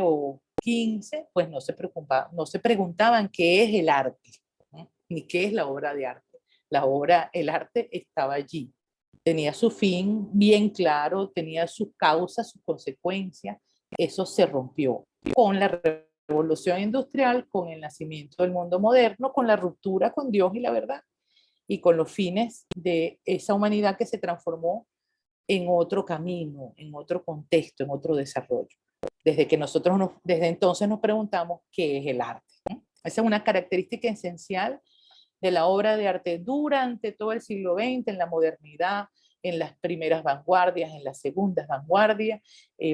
[SPEAKER 1] o XV, pues no se preguntaban qué es el arte, ¿no? Ni qué es la obra de arte. El arte estaba allí. Tenía su fin bien claro, tenía sus causas, sus consecuencias. Eso se rompió con la revolución industrial, con el nacimiento del mundo moderno, con la ruptura con Dios y la verdad, y con los fines de esa humanidad que se transformó en otro camino, en otro contexto, en otro desarrollo. Desde entonces nos preguntamos qué es el arte, ¿no? Esa es una característica esencial de la obra de arte durante todo el siglo XX, en la modernidad, en las primeras vanguardias, en las segundas vanguardias.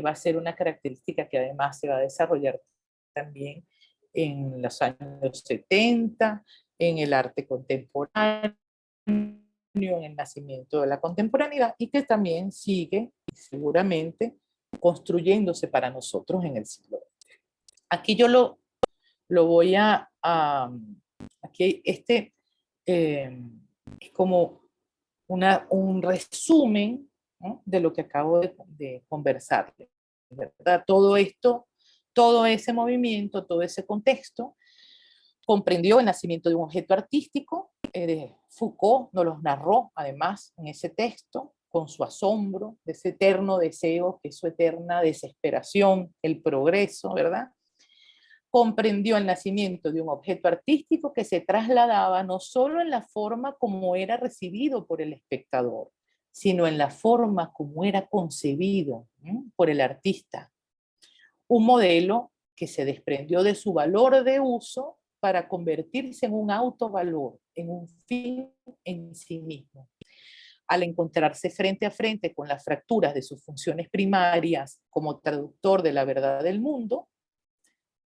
[SPEAKER 1] Va a ser una característica que además se va a desarrollar también en los años 70, en el arte contemporáneo, en el nacimiento de la contemporaneidad, y que también sigue seguramente construyéndose para nosotros en el siglo XX. Aquí yo lo voy aquí es como un resumen, ¿no?, de lo que acabo de conversar, ¿verdad? Todo esto, todo ese movimiento, todo ese contexto, comprendió el nacimiento de un objeto artístico. Foucault nos los narró, además, en ese texto, con su asombro de ese eterno deseo, que es su eterna desesperación, el progreso, ¿verdad? Comprendió el nacimiento de un objeto artístico que se trasladaba no solo en la forma como era recibido por el espectador, sino en la forma como era concebido, ¿eh?, por el artista. Un modelo que se desprendió de su valor de uso para convertirse en un autovalor, en un fin en sí mismo. Al encontrarse frente a frente con las fracturas de sus funciones primarias como traductor de la verdad del mundo,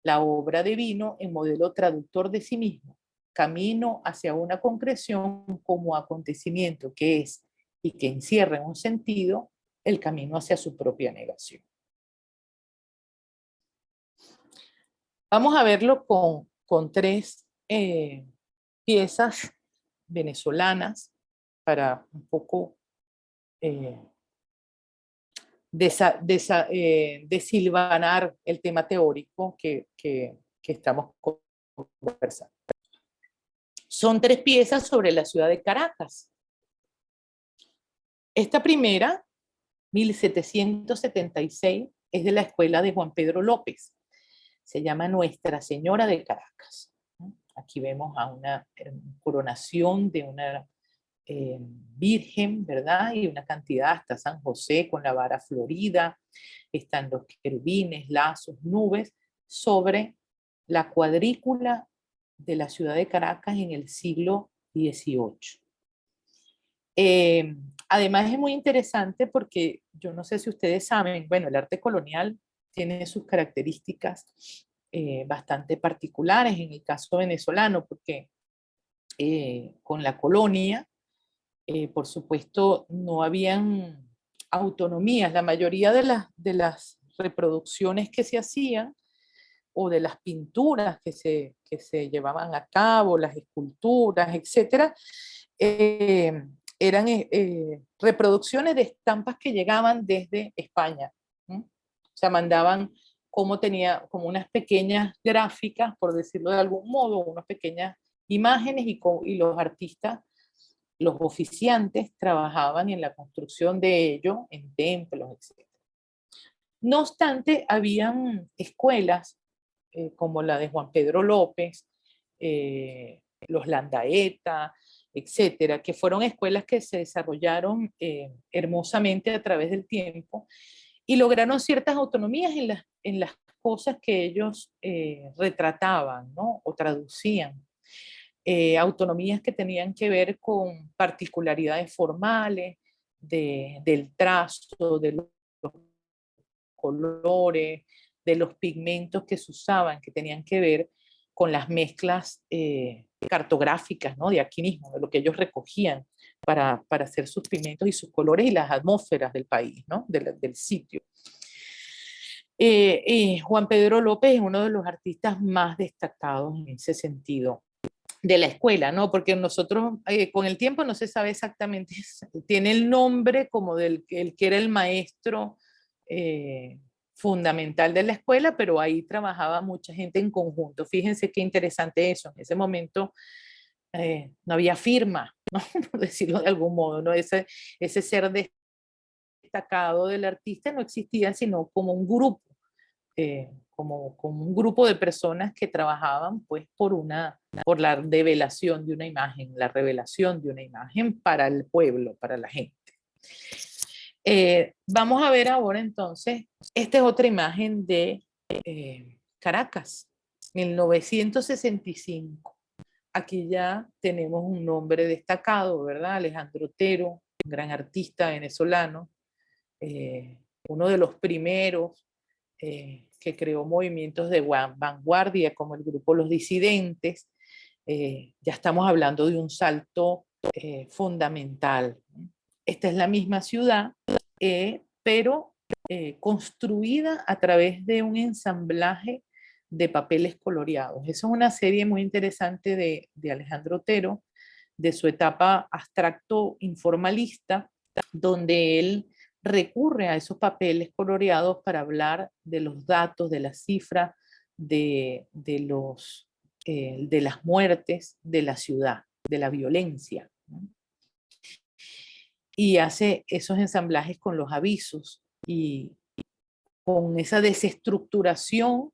[SPEAKER 1] la obra devino en modelo traductor de sí mismo, camino hacia una concreción como acontecimiento que es y que encierra en un sentido el camino hacia su propia negación. Vamos a verlo con tres piezas venezolanas para un poco desilvanar el tema teórico que estamos conversando. Son tres piezas sobre la ciudad de Caracas. Esta primera, 1776, es de la escuela de Juan Pedro López. Se llama Nuestra Señora de Caracas. Aquí vemos a una coronación de una virgen, ¿verdad? Y una cantidad, hasta San José con la vara florida, están los querubines, lazos, nubes, sobre la cuadrícula de la ciudad de Caracas en el siglo XVIII. Además es muy interesante porque yo no sé si ustedes saben, bueno, el arte colonial tiene sus características bastante particulares en el caso venezolano, porque con la colonia, por supuesto, no habían autonomías. La mayoría de las reproducciones que se hacían o de las pinturas que se llevaban a cabo, las esculturas, etcétera, eran reproducciones de estampas que llegaban desde España, ¿no? O sea, mandaban como unas pequeñas gráficas, por decirlo de algún modo, unas pequeñas imágenes, y los artistas, los oficiantes, trabajaban en la construcción de ello, en templos, etc. No obstante, habían escuelas como la de Juan Pedro López, los Landaeta, etcétera, que fueron escuelas que se desarrollaron hermosamente a través del tiempo y lograron ciertas autonomías en las cosas que ellos retrataban, ¿no? O traducían. Autonomías que tenían que ver con particularidades formales, del trazo, de los colores, de los pigmentos que se usaban, que tenían que ver con las mezclas cartográficas, ¿no? De aquí mismo, de lo que ellos recogían para hacer sus pigmentos y sus colores y las atmósferas del país, ¿no? Del sitio. Juan Pedro López es uno de los artistas más destacados en ese sentido de la escuela, ¿no? Porque nosotros con el tiempo no se sabe exactamente, tiene el nombre como del el que era el maestro fundamental de la escuela, pero ahí trabajaba mucha gente en conjunto. Fíjense qué interesante eso. En ese momento no había firma, ¿no? Por decirlo de algún modo, ¿no? Ese ser destacado del artista no existía sino como un grupo. Como un grupo de personas que trabajaban pues por la revelación de una imagen, la revelación de una imagen para el pueblo, para la gente. Vamos a ver ahora entonces, esta es otra imagen de Caracas, 1965. Aquí ya tenemos un nombre destacado, ¿verdad? Alejandro Otero, un gran artista venezolano, uno de los primeros que creó movimientos de vanguardia como el grupo Los Disidentes. Ya estamos hablando de un salto fundamental. Esta es la misma ciudad, pero construida a través de un ensamblaje de papeles coloreados. Esa es una serie muy interesante de Alejandro Otero, de su etapa abstracto informalista, donde él recurre a esos papeles coloreados para hablar de los datos, de las cifras, de las muertes de la ciudad, de la violencia, ¿no? Y hace esos ensamblajes con los avisos y con esa desestructuración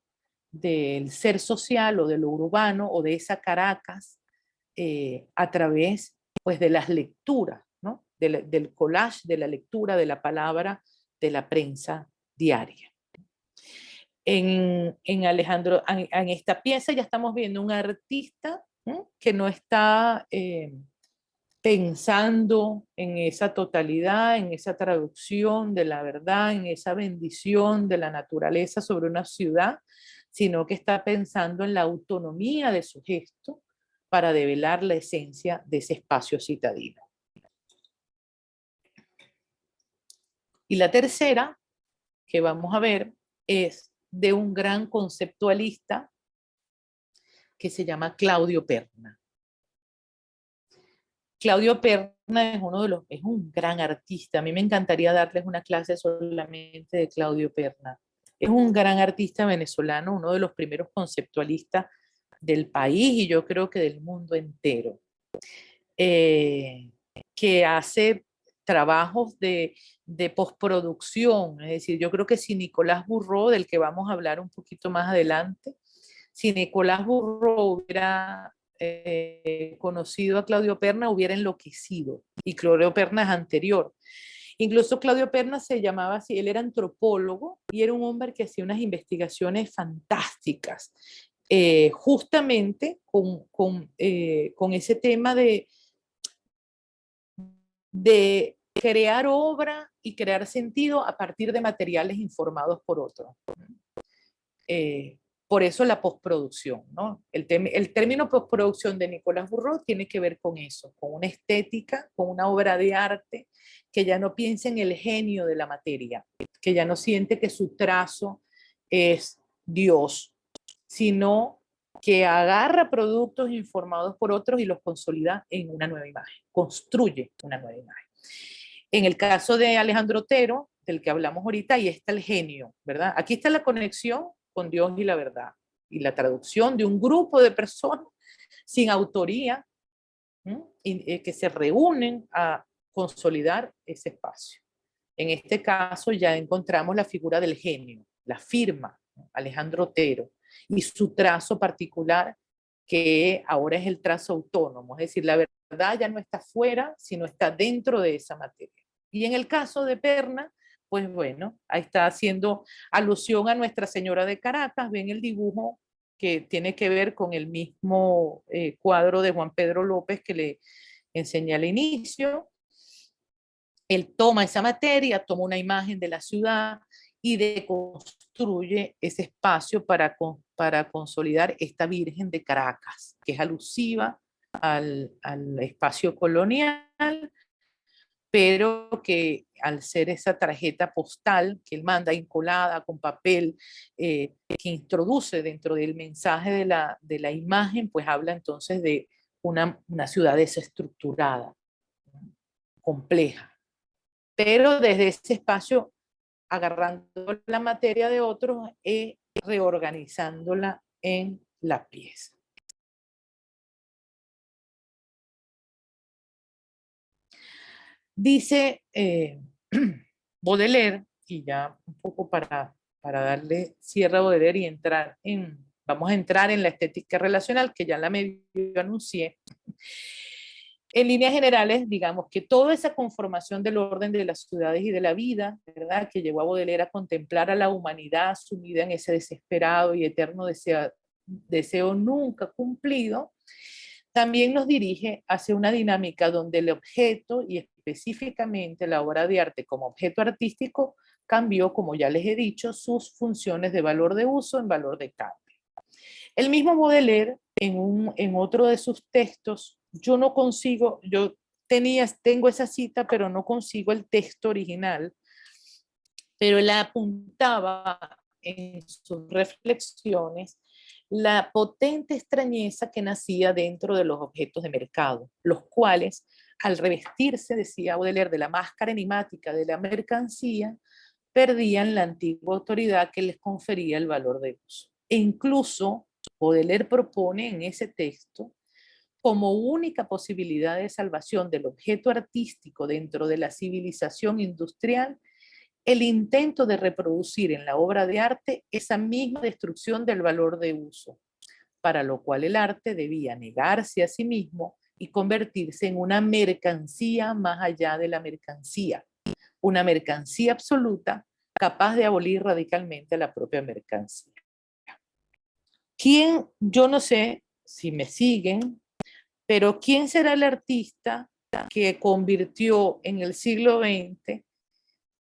[SPEAKER 1] del ser social o de lo urbano o de esa Caracas a través pues, de las lecturas, ¿no? Del collage, de la lectura de la palabra, de la prensa diaria. En esta pieza ya estamos viendo un artista que no está pensando en esa totalidad, en esa traducción de la verdad, en esa bendición de la naturaleza sobre una ciudad, sino que está pensando en la autonomía de su gesto para develar la esencia de ese espacio citadino. Y la tercera que vamos a ver es de un gran conceptualista que se llama Claudio Perna. Claudio Perna es un gran artista. A mí me encantaría darles una clase solamente de Claudio Perna. Es un gran artista venezolano, uno de los primeros conceptualistas del país y yo creo que del mundo entero, que hace trabajos de postproducción. Es decir, yo creo que si Nicolás Burro, del que vamos a hablar un poquito más adelante, si Nicolás Burro hubiera conocido a Claudio Perna, hubiera enloquecido. Y Claudio Perna es anterior. Incluso Claudio Perna se llamaba así, él era antropólogo y era un hombre que hacía unas investigaciones fantásticas, justamente con ese tema de crear obra y crear sentido a partir de materiales informados por otros. Por eso la postproducción, ¿no? El término postproducción de Nicolás Burro tiene que ver con eso, con una estética, con una obra de arte que ya no piensa en el genio de la materia, que ya no siente que su trazo es Dios, sino que agarra productos informados por otros y los consolida en una nueva imagen, construye una nueva imagen. En el caso de Alejandro Otero, del que hablamos ahorita, ahí está el genio, ¿verdad? Aquí está la conexión con Dios y la verdad, y la traducción de un grupo de personas sin autoría, que se reúnen a consolidar ese espacio. En este caso ya encontramos la figura del genio, la firma, ¿no? Alejandro Otero, y su trazo particular, que ahora es el trazo autónomo, es decir, la verdad ya no está fuera, sino está dentro de esa materia. Y en el caso de Perna, pues bueno, ahí está haciendo alusión a Nuestra Señora de Caracas, ven el dibujo que tiene que ver con el mismo cuadro de Juan Pedro López que le enseñé al inicio. Él toma esa materia, toma una imagen de la ciudad y deconstruye ese espacio para consolidar esta Virgen de Caracas, que es alusiva al espacio colonial, pero que al ser esa tarjeta postal que él manda incolada con papel, que introduce dentro del mensaje de la imagen, pues habla entonces de una ciudad desestructurada, compleja. Pero desde ese espacio, agarrando la materia de otros y reorganizándola en la pieza. Dice Baudelaire, y ya un poco para darle cierre a Baudelaire y vamos a entrar en la estética relacional, que ya la medio anuncié. En líneas generales, digamos que toda esa conformación del orden de las ciudades y de la vida, ¿verdad?, que llevó a Baudelaire a contemplar a la humanidad sumida en ese desesperado y eterno deseo nunca cumplido, también nos dirige hacia una dinámica donde el objeto, y específicamente la obra de arte como objeto artístico, cambió, como ya les he dicho, sus funciones de valor de uso en valor de cambio. El mismo Baudelaire, en otro de sus textos, yo no consigo, tengo esa cita, pero no consigo el texto original, pero él apuntaba en sus reflexiones la potente extrañeza que nacía dentro de los objetos de mercado, los cuales, al revestirse, decía Baudelaire, de la máscara enigmática de la mercancía, perdían la antigua autoridad que les confería el valor de uso. E incluso Baudelaire propone en ese texto, como única posibilidad de salvación del objeto artístico dentro de la civilización industrial, el intento de reproducir en la obra de arte esa misma destrucción del valor de uso, para lo cual el arte debía negarse a sí mismo y convertirse en una mercancía más allá de la mercancía, una mercancía absoluta capaz de abolir radicalmente a la propia mercancía. ¿Quién? Yo no sé si me siguen, pero ¿quién será el artista que convirtió en el siglo XX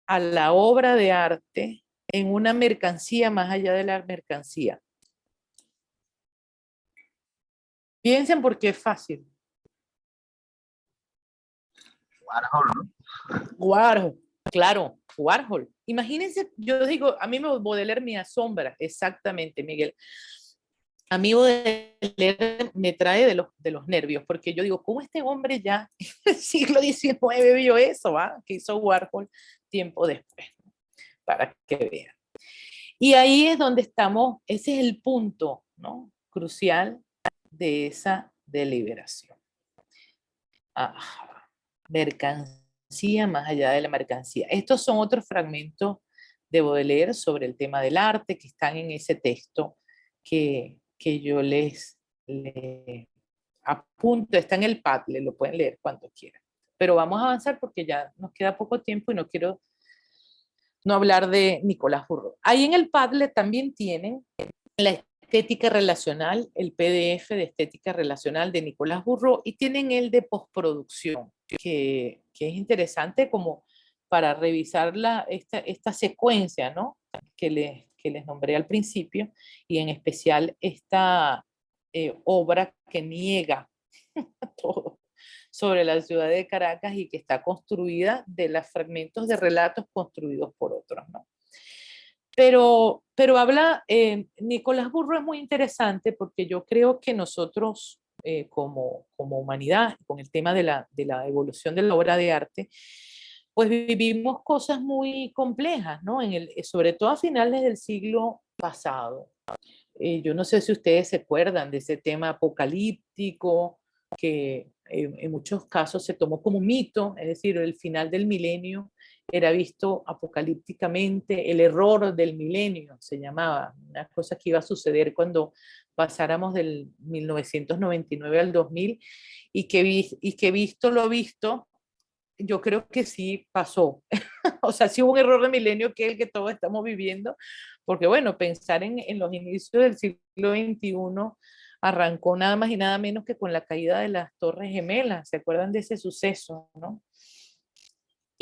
[SPEAKER 1] a la obra de arte en una mercancía más allá de la mercancía? Piensen porque es fácil.
[SPEAKER 2] Warhol, ¿no?
[SPEAKER 1] Warhol, claro, Warhol. Imagínense, yo digo, a mí Baudelaire me asombra, exactamente, Miguel. A mí Baudelaire me trae de los nervios, porque yo digo, ¿cómo este hombre ya en el siglo XIX vio eso, que hizo Warhol tiempo después? Para que vean. Y ahí es donde estamos, ese es el punto, ¿no?, crucial de esa deliberación. Mercancía más allá de la mercancía. Estos son otros fragmentos de Baudelaire sobre el tema del arte que están en ese texto que yo les apunto. Está en el Padlet, lo pueden leer cuando quieran. Pero vamos a avanzar porque ya nos queda poco tiempo y no quiero no hablar de Nicolás Burro. Ahí en el Padlet también tienen la estética relacional, el PDF de estética relacional de Nicolás Burro, y tienen el de postproducción, que es interesante como para revisar esta secuencia, ¿no?, que les nombré al principio, y en especial esta obra que niega todo sobre la ciudad de Caracas y que está construida de los fragmentos de relatos construidos por otros, ¿no? Pero habla, Nicolás Burro es muy interesante porque yo creo que nosotros como humanidad, con el tema de la evolución de la obra de arte, pues vivimos cosas muy complejas, ¿no? Sobre todo a finales del siglo pasado. Yo no sé si ustedes se acuerdan de ese tema apocalíptico que en muchos casos se tomó como mito, es decir, el final del milenio era visto apocalípticamente, el error del milenio se llamaba, una cosa que iba a suceder cuando pasáramos del 1999 al 2000, y que visto lo visto, yo creo que sí pasó. O sea, sí hubo un error de milenio que es el que todos estamos viviendo, porque bueno, pensar en los inicios del siglo XXI arrancó nada más y nada menos que con la caída de las Torres Gemelas. ¿Se acuerdan de ese suceso, no?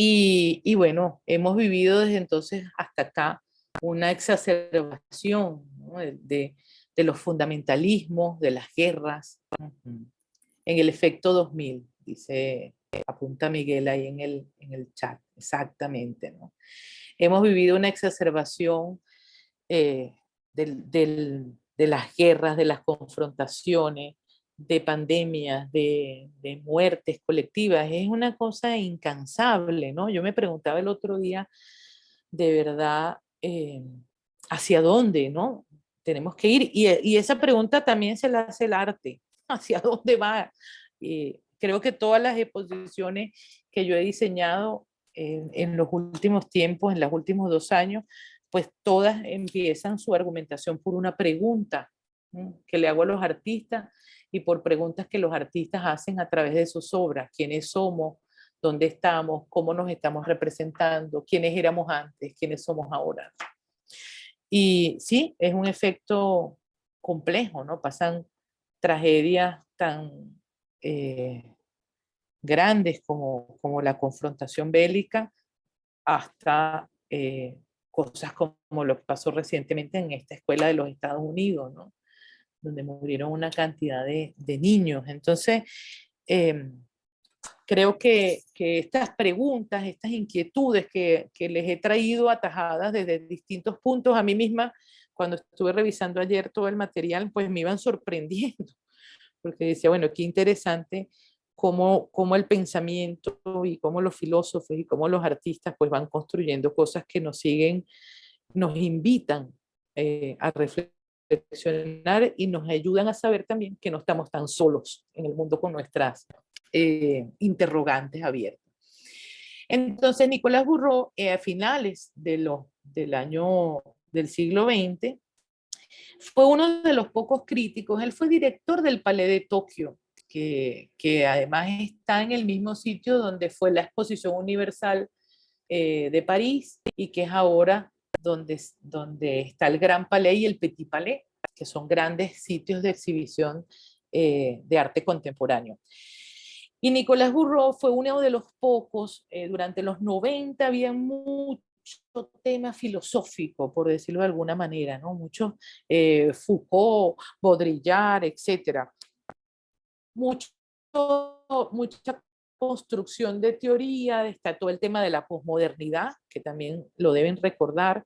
[SPEAKER 1] Y bueno, hemos vivido desde entonces hasta acá una exacerbación, ¿no? De los fundamentalismos, de las guerras. En el efecto 2000, dice, apunta Miguel ahí en el chat, exactamente, ¿no? Hemos vivido una exacerbación de las guerras, de las confrontaciones, de pandemias, de muertes colectivas. Es una cosa incansable, ¿no? Yo me preguntaba el otro día, de verdad, ¿hacia dónde, no? Tenemos que ir. Y esa pregunta también se la hace el arte. ¿Hacia dónde va? Creo que todas las exposiciones que yo he diseñado en los últimos tiempos, en los últimos 2 años, pues todas empiezan su argumentación por una pregunta, ¿no?, que le hago a los artistas, y por preguntas que los artistas hacen a través de sus obras. ¿Quiénes somos? ¿Dónde estamos? ¿Cómo nos estamos representando? ¿Quiénes éramos antes? ¿Quiénes somos ahora? Y sí, es un efecto complejo, ¿no? Pasan tragedias tan grandes como la confrontación bélica, hasta cosas como lo que pasó recientemente en esta escuela de los Estados Unidos, ¿no?, donde murieron una cantidad de niños. Entonces, creo que estas preguntas, estas inquietudes que les he traído atajadas desde distintos puntos a mí misma, cuando estuve revisando ayer todo el material, pues me iban sorprendiendo, porque decía, bueno, qué interesante cómo el pensamiento y cómo los filósofos y cómo los artistas pues van construyendo cosas que nos siguen, nos invitan a reflexionar y nos ayudan a saber también que no estamos tan solos en el mundo con nuestras interrogantes abiertas. Entonces, Nicolás Bourreau, a finales del año del siglo XX, fue uno de los pocos críticos. Él fue director del Palais de Tokio, que además está en el mismo sitio donde fue la Exposición Universal de París, y que es ahora donde está el Gran Palais y el Petit Palais, que son grandes sitios de exhibición de arte contemporáneo. Y Nicolás Bourreau fue uno de los pocos, durante los 90 había mucho tema filosófico, por decirlo de alguna manera, ¿no? Mucho Foucault, Baudrillard, etcétera. Mucha construcción de teoría, está todo el tema de la posmodernidad, que también lo deben recordar,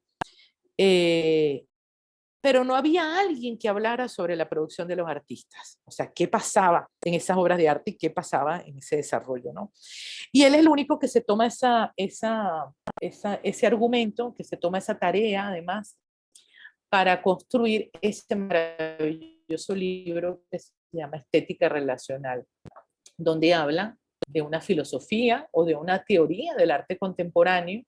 [SPEAKER 1] pero no había alguien que hablara sobre la producción de los artistas, o sea, qué pasaba en esas obras de arte y qué pasaba en ese desarrollo, ¿no? Y él es el único que se toma ese argumento, que se toma esa tarea, además, para construir este maravilloso libro que se llama Estética Relacional, donde habla de una filosofía o de una teoría del arte contemporáneo,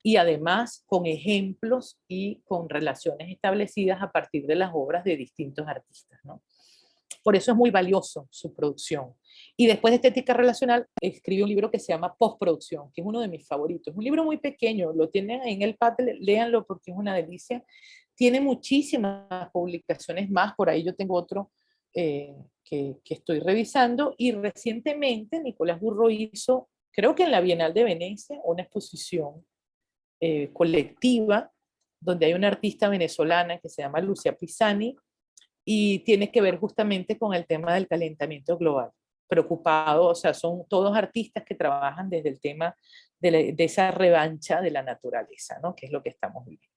[SPEAKER 1] y además con ejemplos y con relaciones establecidas a partir de las obras de distintos artistas, ¿no? Por eso es muy valioso su producción. Y después de Estética Relacional, escribe un libro que se llama Postproducción, que es uno de mis favoritos. Es un libro muy pequeño, lo tienen en el pad, léanlo porque es una delicia. Tiene muchísimas publicaciones más, por ahí yo tengo otro que estoy revisando, y recientemente Nicolás Bourreau hizo, creo que en la Bienal de Venecia, una exposición colectiva, donde hay una artista venezolana que se llama Lucia Pisani, y tiene que ver justamente con el tema del calentamiento global. Preocupado, o sea, son todos artistas que trabajan desde el tema de esa revancha de la naturaleza, ¿no?, que es lo que estamos viviendo.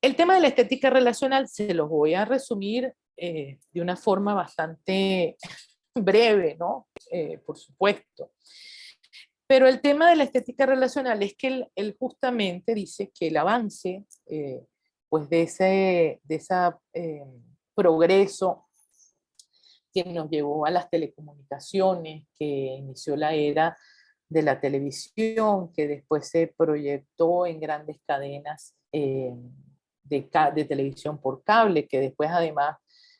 [SPEAKER 1] El tema de la estética relacional se los voy a resumir de una forma bastante breve, ¿no? Por supuesto. Pero el tema de la estética relacional es que él justamente dice que el avance pues de ese progreso que nos llevó a las telecomunicaciones, que inició la era de la televisión, que después se proyectó en grandes cadenas de televisión por cable, que después además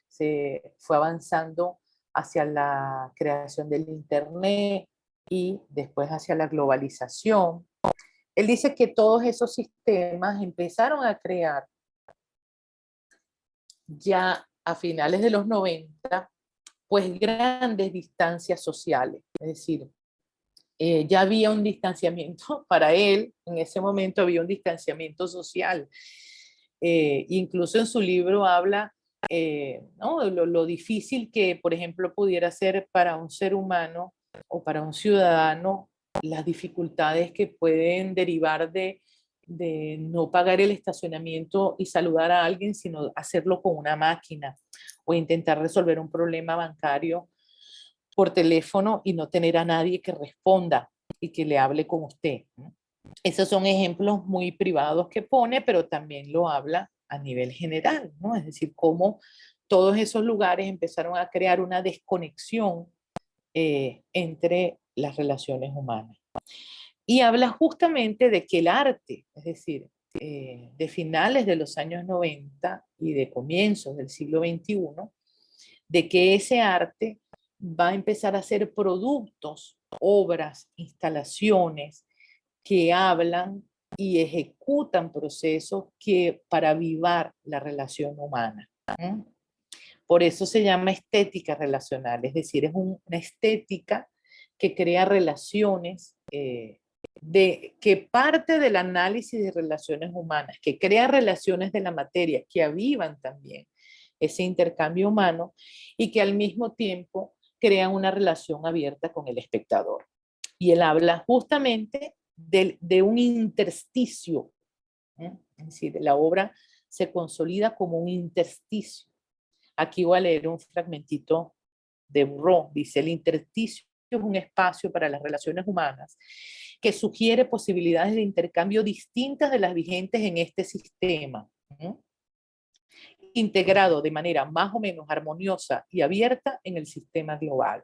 [SPEAKER 1] se fue avanzando hacia la creación del Internet y después hacia la globalización. Él dice que todos esos sistemas empezaron a crear ya a finales de los 90, pues grandes distancias sociales, es decir, ya había un distanciamiento para él, en ese momento había un distanciamiento social. Incluso en su libro habla ¿no? de lo difícil que, por ejemplo, pudiera ser para un ser humano o para un ciudadano las dificultades que pueden derivar de no pagar el estacionamiento y saludar a alguien, sino hacerlo con una máquina o intentar resolver un problema bancario por teléfono y no tener a nadie que responda y que le hable con usted. Esos son ejemplos muy privados que pone, pero también lo habla a nivel general, ¿no? Es decir, cómo todos esos lugares empezaron a crear una desconexión entre las relaciones humanas. Y habla justamente de que el arte, es decir, de finales de los años 90 y de comienzos del siglo XXI, de que ese arte va a empezar a hacer productos, obras, instalaciones que hablan y ejecutan procesos que para avivar la relación humana. Por eso se llama estética relacional, es decir, es una estética que crea relaciones, que parte del análisis de relaciones humanas, que crea relaciones de la materia, que avivan también ese intercambio humano y que al mismo tiempo crean una relación abierta con el espectador. Y él habla justamente de un intersticio, es decir, la obra se consolida como un intersticio. Aquí voy a leer un fragmentito de Bourreau. Dice: el intersticio es un espacio para las relaciones humanas que sugiere posibilidades de intercambio distintas de las vigentes en este sistema, integrado de manera más o menos armoniosa y abierta en el sistema global.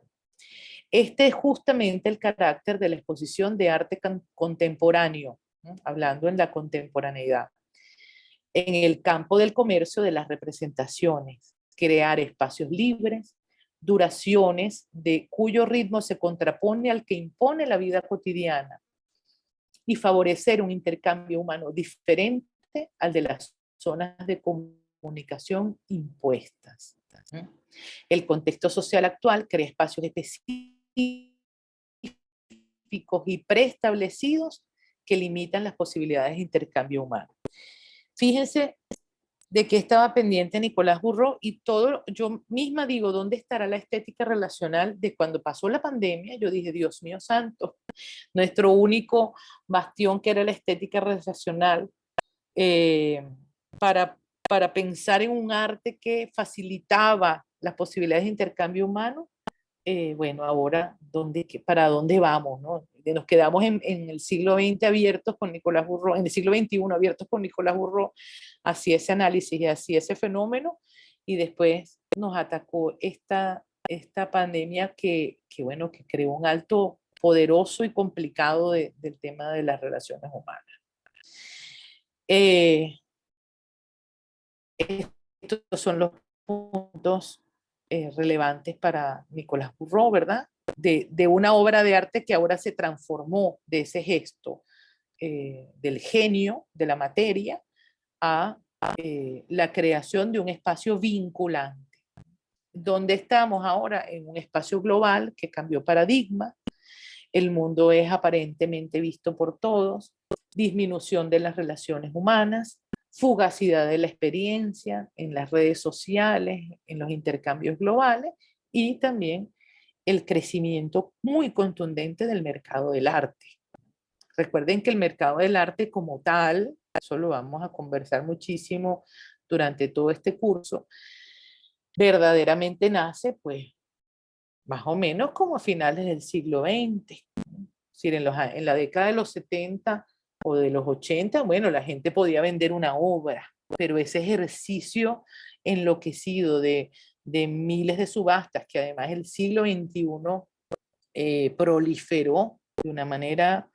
[SPEAKER 1] Este es justamente el carácter de la exposición de arte contemporáneo, hablando en la contemporaneidad, en el campo del comercio de las representaciones, crear espacios libres, duraciones de cuyo ritmo se contrapone al que impone la vida cotidiana y favorecer un intercambio humano diferente al de las zonas de comunicación impuestas. El contexto social actual crea espacios específicos y preestablecidos que limitan las posibilidades de intercambio humano. Fíjense de que estaba pendiente Nicolás Bourreau y todo, yo misma digo, ¿dónde estará la estética relacional de cuando pasó la pandemia? Yo dije, Dios mío santo, nuestro único bastión que era la estética relacional para pensar en un arte que facilitaba las posibilidades de intercambio humano. Bueno, ahora, ¿para dónde vamos? ¿No? Nos quedamos en el siglo XX abiertos con Nicolás Bourreau, en el siglo XXI abiertos con Nicolás Bourreau, hacia ese análisis y hacia ese fenómeno, y después nos atacó esta pandemia bueno, que creó un alto poderoso y complicado del tema de las relaciones humanas. Estos son los puntos relevantes para Nicolás Bourreau, ¿verdad? De una obra de arte que ahora se transformó de ese gesto del genio, de la materia, a la creación de un espacio vinculante. ¿Dónde estamos ahora? En un espacio global que cambió paradigma, el mundo es aparentemente visto por todos, disminución de las relaciones humanas, fugacidad de la experiencia en las redes sociales, en los intercambios globales y también el crecimiento muy contundente del mercado del arte. Recuerden que el mercado del arte como tal, eso lo vamos a conversar muchísimo durante todo este curso, verdaderamente nace pues más o menos como a finales del siglo XX. Es decir, en la década de los 70 o de los 80, bueno, la gente podía vender una obra, pero ese ejercicio enloquecido de miles de subastas, que además el siglo XXI proliferó de una manera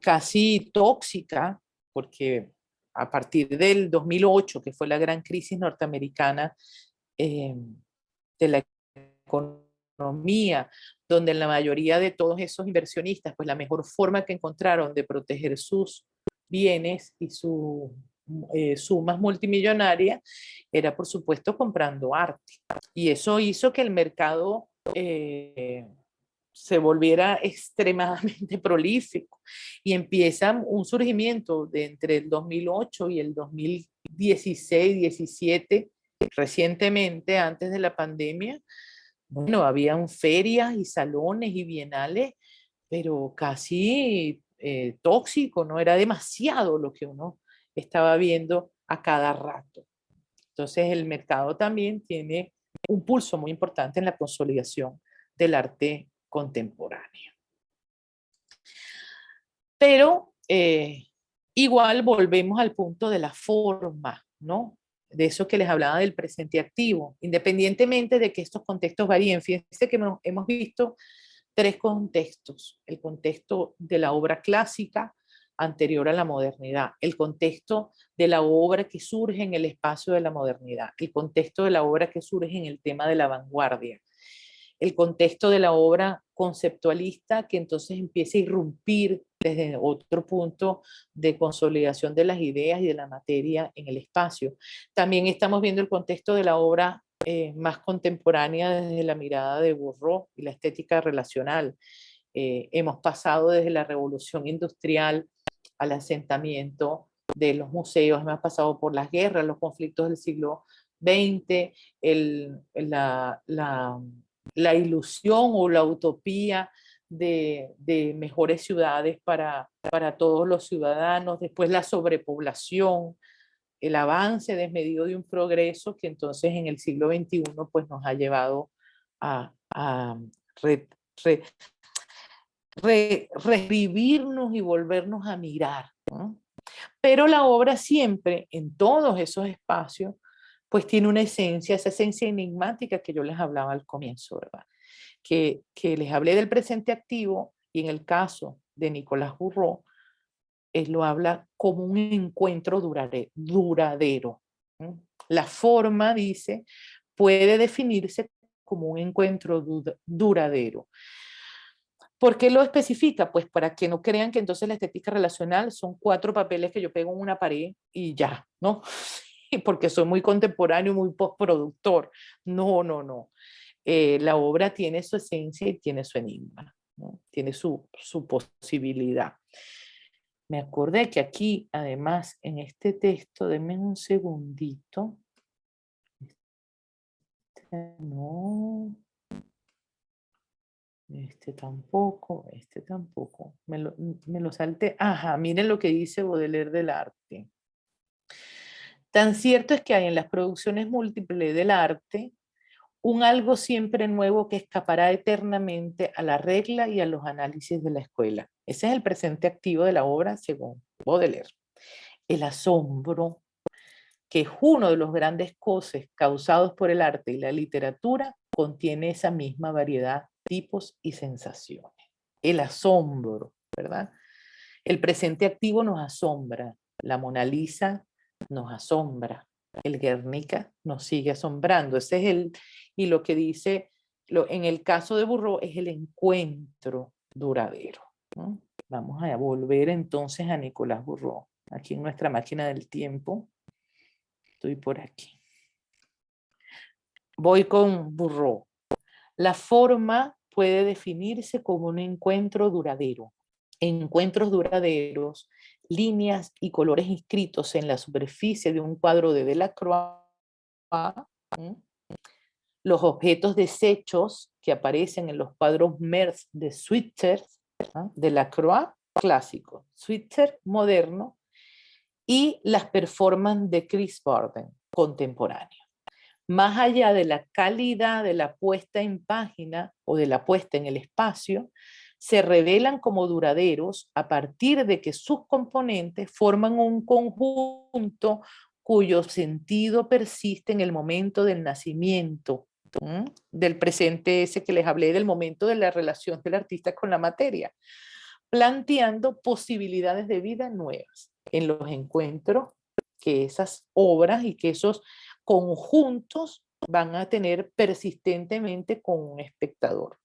[SPEAKER 1] casi tóxica, porque a partir del 2008, que fue la gran crisis norteamericana de la economía, donde la mayoría de todos esos inversionistas, pues la mejor forma que encontraron de proteger sus bienes y sus sumas multimillonarias era, por supuesto, comprando arte. Y eso hizo que el mercado se volviera extremadamente prolífico y empieza un surgimiento de entre el 2008 y el 2016, 17, recientemente, antes de la pandemia. Bueno, habían ferias y salones y bienales, pero casi tóxico, ¿no? Era demasiado lo que uno estaba viendo a cada rato. Entonces el mercado también tiene un pulso muy importante en la consolidación del arte contemporáneo. Pero igual volvemos al punto de la forma, ¿no? De eso que les hablaba del presente activo, independientemente de que estos contextos varíen. Fíjense que hemos visto tres contextos: el contexto de la obra clásica anterior a la modernidad, el contexto de la obra que surge en el espacio de la modernidad, el contexto de la obra que surge en el tema de la vanguardia, el contexto de la obra conceptualista que entonces empieza a irrumpir desde otro punto de consolidación de las ideas y de la materia en el espacio. También estamos viendo el contexto de la obra más contemporánea desde la mirada de Bourreau y la estética relacional. Hemos pasado desde la revolución industrial al asentamiento de los museos, hemos pasado por las guerras, los conflictos del siglo XX, la ilusión o la utopía de mejores ciudades para todos los ciudadanos, después la sobrepoblación, el avance desmedido de un progreso que entonces en el siglo XXI pues nos ha llevado a revivirnos y volvernos a mirar, ¿no? Pero la obra siempre, en todos esos espacios, pues tiene una esencia, esa esencia enigmática que yo les hablaba al comienzo, ¿verdad? Que les hablé del presente activo, y en el caso de Nicolás Bourreau, él lo habla como un encuentro duradero. La forma, dice, puede definirse como un encuentro duradero. ¿Por qué lo especifica? Pues para que no crean que entonces la estética relacional son 4 papeles que yo pego en una pared y ya, ¿no? Porque soy muy contemporáneo, muy postproductor. No, no, no. La obra tiene su esencia y tiene su enigma, ¿no? Tiene su posibilidad. Me acordé que aquí, además, en este texto, denme un segundito. No. Este tampoco. Me lo salté. Ajá, miren lo que dice Baudelaire del arte. Tan cierto es que hay en las producciones múltiples del arte un algo siempre nuevo que escapará eternamente a la regla y a los análisis de la escuela. Ese es el presente activo de la obra según Baudelaire. El asombro, que es uno de los grandes causes causados por el arte y la literatura, contiene esa misma variedad, tipos y sensaciones. El asombro, ¿verdad? El presente activo nos asombra, la Mona Lisa nos asombra, el Guernica nos sigue asombrando. Ese es y lo que dice, en el caso de Bourreau, es el encuentro duradero, ¿no? Vamos a volver entonces a Nicolás Bourreau, aquí en nuestra máquina del tiempo. Estoy por aquí. Voy con Bourreau. La forma puede definirse como un encuentro duradero. Encuentros duraderos, líneas y colores inscritos en la superficie de un cuadro de Delacroix, los objetos desechos que aparecen en los cuadros Merz de Switzer, Delacroix clásico, Switzer moderno, y las performances de Chris Borden contemporáneo. Más allá de la calidad de la puesta en página o de la puesta en el espacio, se revelan como duraderos a partir de que sus componentes forman un conjunto cuyo sentido persiste en el momento del nacimiento del presente ese que les hablé, del momento de la relación del artista con la materia, planteando posibilidades de vida nuevas en los encuentros que esas obras y que esos conjuntos van a tener persistentemente con un espectador.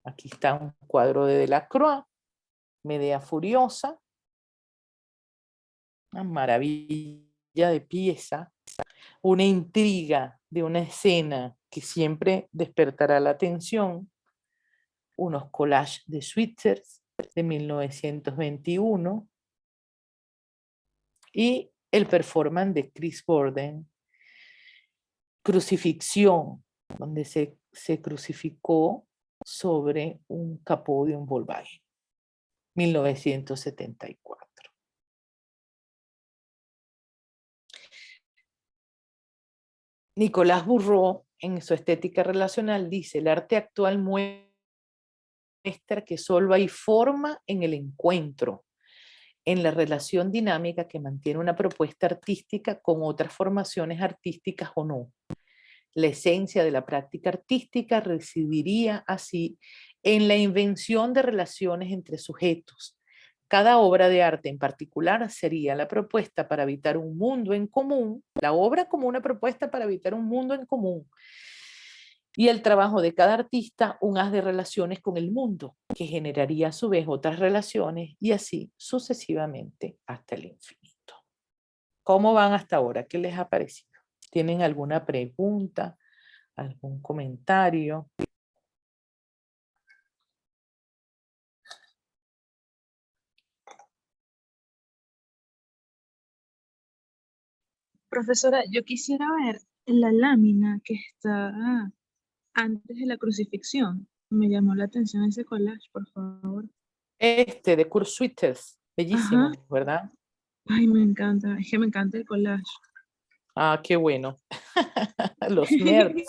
[SPEAKER 1] Aquí está un cuadro de Delacroix, Medea Furiosa, una maravilla de pieza, una intriga de una escena que siempre despertará la atención, unos collages de Switzers de 1921 y el performance de Chris Borden, Crucifixión, donde se crucificó sobre un capó de un Volkswagen, 1974. Nicolás Bourreau, en su Estética Relacional, dice: el arte actual muestra que solo hay forma en el encuentro, en la relación dinámica que mantiene una propuesta artística con otras formaciones artísticas o no. La esencia de la práctica artística residiría así en la invención de relaciones entre sujetos. Cada obra de arte en particular sería la propuesta para habitar un mundo en común, la obra como una propuesta para habitar un mundo en común, y el trabajo de cada artista un haz de relaciones con el mundo, que generaría a su vez otras relaciones y así sucesivamente hasta el infinito. ¿Cómo van hasta ahora? ¿Qué les ha parecido? ¿Tienen alguna pregunta? ¿Algún comentario?
[SPEAKER 3] Profesora, yo quisiera ver la lámina que está antes de la crucifixión. Me llamó la atención ese collage, por favor.
[SPEAKER 1] De Kurt Schwitters,
[SPEAKER 3] Ajá.
[SPEAKER 1] bellísimo, ¿verdad?
[SPEAKER 3] Ay, me encanta. Es que me encanta el collage.
[SPEAKER 1] Ah, qué bueno. Los nerds.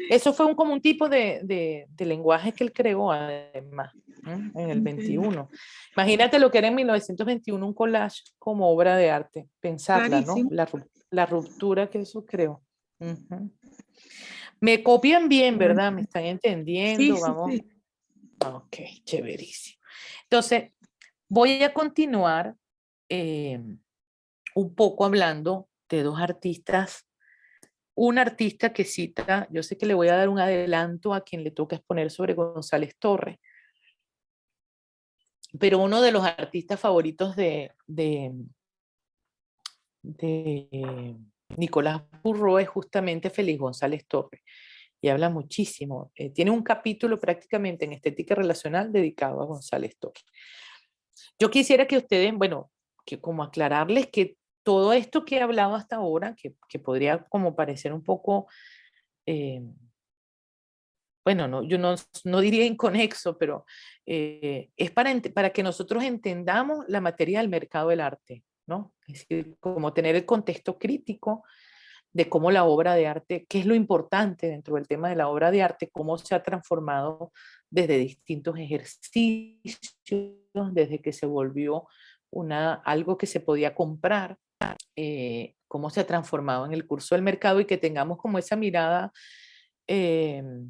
[SPEAKER 1] Eso fue como un tipo de lenguaje que él creó, además, en el 21. Imagínate lo que era en 1921 un collage como obra de arte. Pensarla, ¿no?
[SPEAKER 3] Clarísimo.
[SPEAKER 1] La ruptura que eso creó. Ujú. Me copian bien, ¿verdad? ¿Me están
[SPEAKER 3] Sí,
[SPEAKER 1] entendiendo?
[SPEAKER 3] sí,
[SPEAKER 1] Vamos.
[SPEAKER 3] sí.
[SPEAKER 1] Ok, chéverísimo. Entonces, voy a continuar un poco hablando de dos artistas. Un artista que cita, yo sé que le voy a dar un adelanto a quien le toca exponer sobre González Torres, pero uno de los artistas favoritos de Nicolás Bourreau es justamente Félix González Torres, y habla muchísimo. Tiene un capítulo prácticamente en Estética Relacional dedicado a González Torres. Yo quisiera que ustedes, bueno, que como aclararles que todo esto que he hablado hasta ahora, que podría como parecer un poco, bueno, no, yo no diría inconexo, pero es para que nosotros entendamos la materia del mercado del arte, ¿no? Es decir, como tener el contexto crítico de cómo la obra de arte, qué es lo importante dentro del tema de la obra de arte, cómo se ha transformado desde distintos ejercicios, desde que se volvió algo que se podía comprar, cómo se ha transformado en el curso del mercado y que tengamos como esa mirada de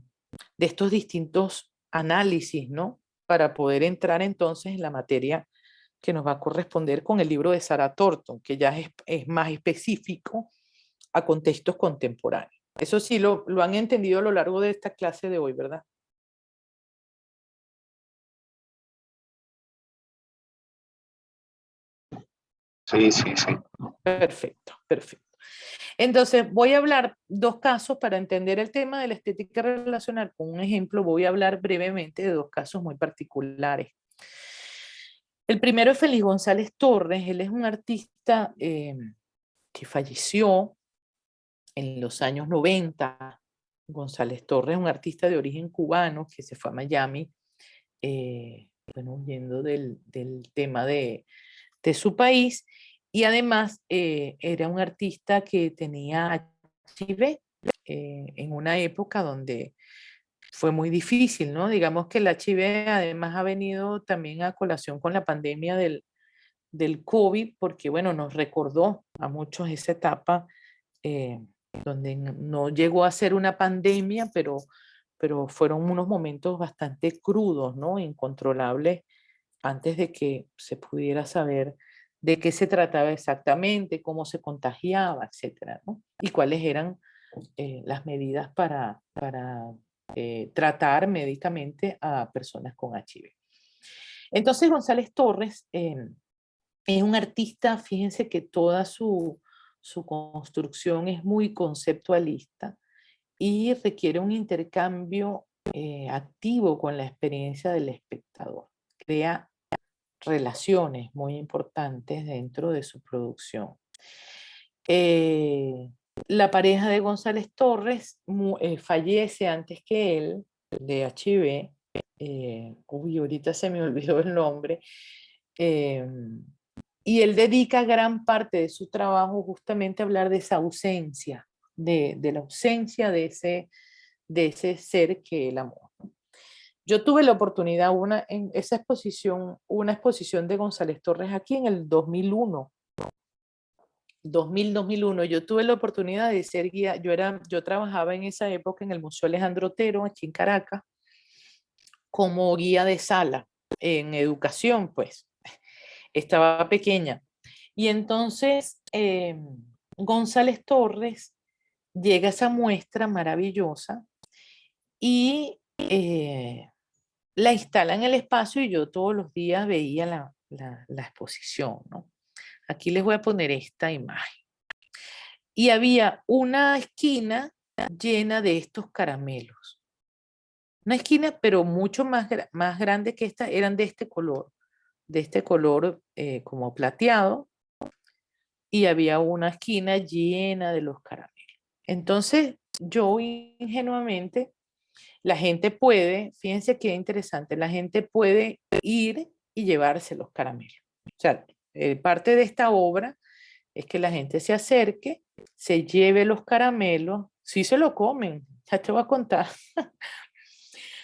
[SPEAKER 1] estos distintos análisis, ¿no? Para poder entrar entonces en la materia que nos va a corresponder con el libro de Sarah Thornton, que ya es más específico a contextos contemporáneos. Eso sí, lo han entendido a lo largo de esta clase de hoy, ¿verdad?
[SPEAKER 2] Sí, sí, sí.
[SPEAKER 1] Perfecto, perfecto. Entonces, voy a hablar dos casos para entender el tema de la estética relacional. Con un ejemplo, voy a hablar brevemente de dos casos muy particulares. El primero es Félix González Torres. Él es un artista que falleció en los años 90. González Torres es un artista de origen cubano que se fue a Miami, bueno, huyendo del tema de su país, y además era un artista que tenía HIV en una época donde fue muy difícil, ¿no? Digamos que el HIV además ha venido también a colación con la pandemia del COVID, porque bueno, nos recordó a muchos esa etapa donde no llegó a ser una pandemia, pero fueron unos momentos bastante crudos, ¿no? Incontrolables antes de que se pudiera saber de qué se trataba exactamente, cómo se contagiaba, etcétera, ¿no? Y cuáles eran las medidas para tratar médicamente a personas con HIV. Entonces González Torres es un artista, fíjense que toda su construcción es muy conceptualista y requiere un intercambio activo con la experiencia del espectador. Crea relaciones muy importantes dentro de su producción. La pareja de González Torres fallece antes que él, de HIV. Uy, ahorita se me olvidó el nombre. Y él dedica gran parte de su trabajo justamente a hablar de esa ausencia, de la ausencia de ese ser que él amó. Yo tuve la oportunidad, en esa exposición, una exposición de González Torres aquí en el 2001. 2001, yo tuve la oportunidad de ser guía, yo trabajaba en esa época en el Museo Alejandro Otero, aquí en Caracas, como guía de sala en educación, pues. Estaba pequeña. Y entonces González Torres llega a esa muestra maravillosa y la instala en el espacio y yo todos los días veía la exposición, ¿no? Aquí les voy a poner esta imagen. Y había una esquina llena de estos caramelos. Una esquina, pero mucho más grande que esta, eran de este color como plateado, y había una esquina llena de los caramelos. Entonces, yo ingenuamente, la gente puede, fíjense qué interesante, la gente puede ir y llevarse los caramelos. O sea, parte de esta obra es que la gente se acerque, se lleve los caramelos, sí se lo comen, ya te voy a contar.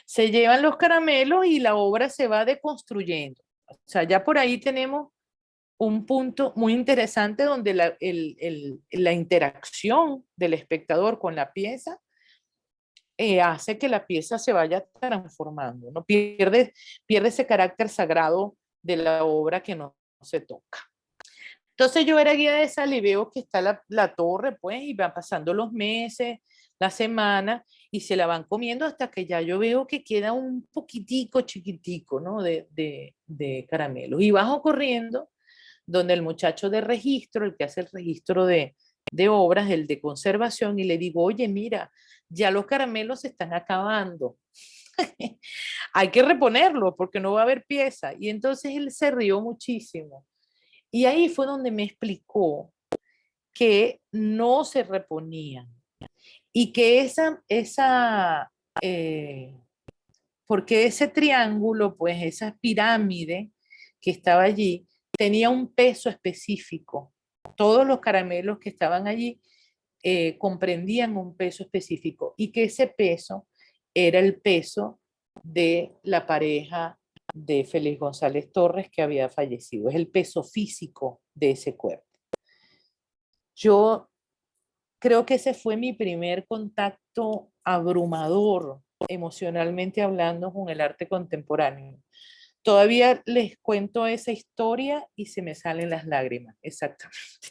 [SPEAKER 1] Se llevan los caramelos y la obra se va deconstruyendo. O sea, ya por ahí tenemos un punto muy interesante donde la interacción del espectador con la pieza hace que la pieza se vaya transformando, ¿no? Pierde ese carácter sagrado de la obra que no se toca. Entonces yo era guía de sala y veo que está la torre, pues, y van pasando los meses, la semana, y se la van comiendo hasta que ya yo veo que queda un poquitico chiquitico, ¿no? De caramelo. Y bajo corriendo donde el muchacho de registro, el que hace el registro de obras, el de conservación, y le digo, oye, mira, ya los caramelos se están acabando. Hay que reponerlos porque no va a haber pieza. Y entonces él se rió muchísimo. Y ahí fue donde me explicó que no se reponían y que porque ese triángulo, pues esa pirámide que estaba allí, tenía un peso específico. Todos los caramelos que estaban allí comprendían un peso específico y que ese peso era el peso de la pareja de Félix González Torres que había fallecido. Es el peso físico de ese cuerpo. Yo creo que ese fue mi primer contacto abrumador, emocionalmente hablando, con el arte contemporáneo. Todavía les cuento esa historia y se me salen las lágrimas, exactamente.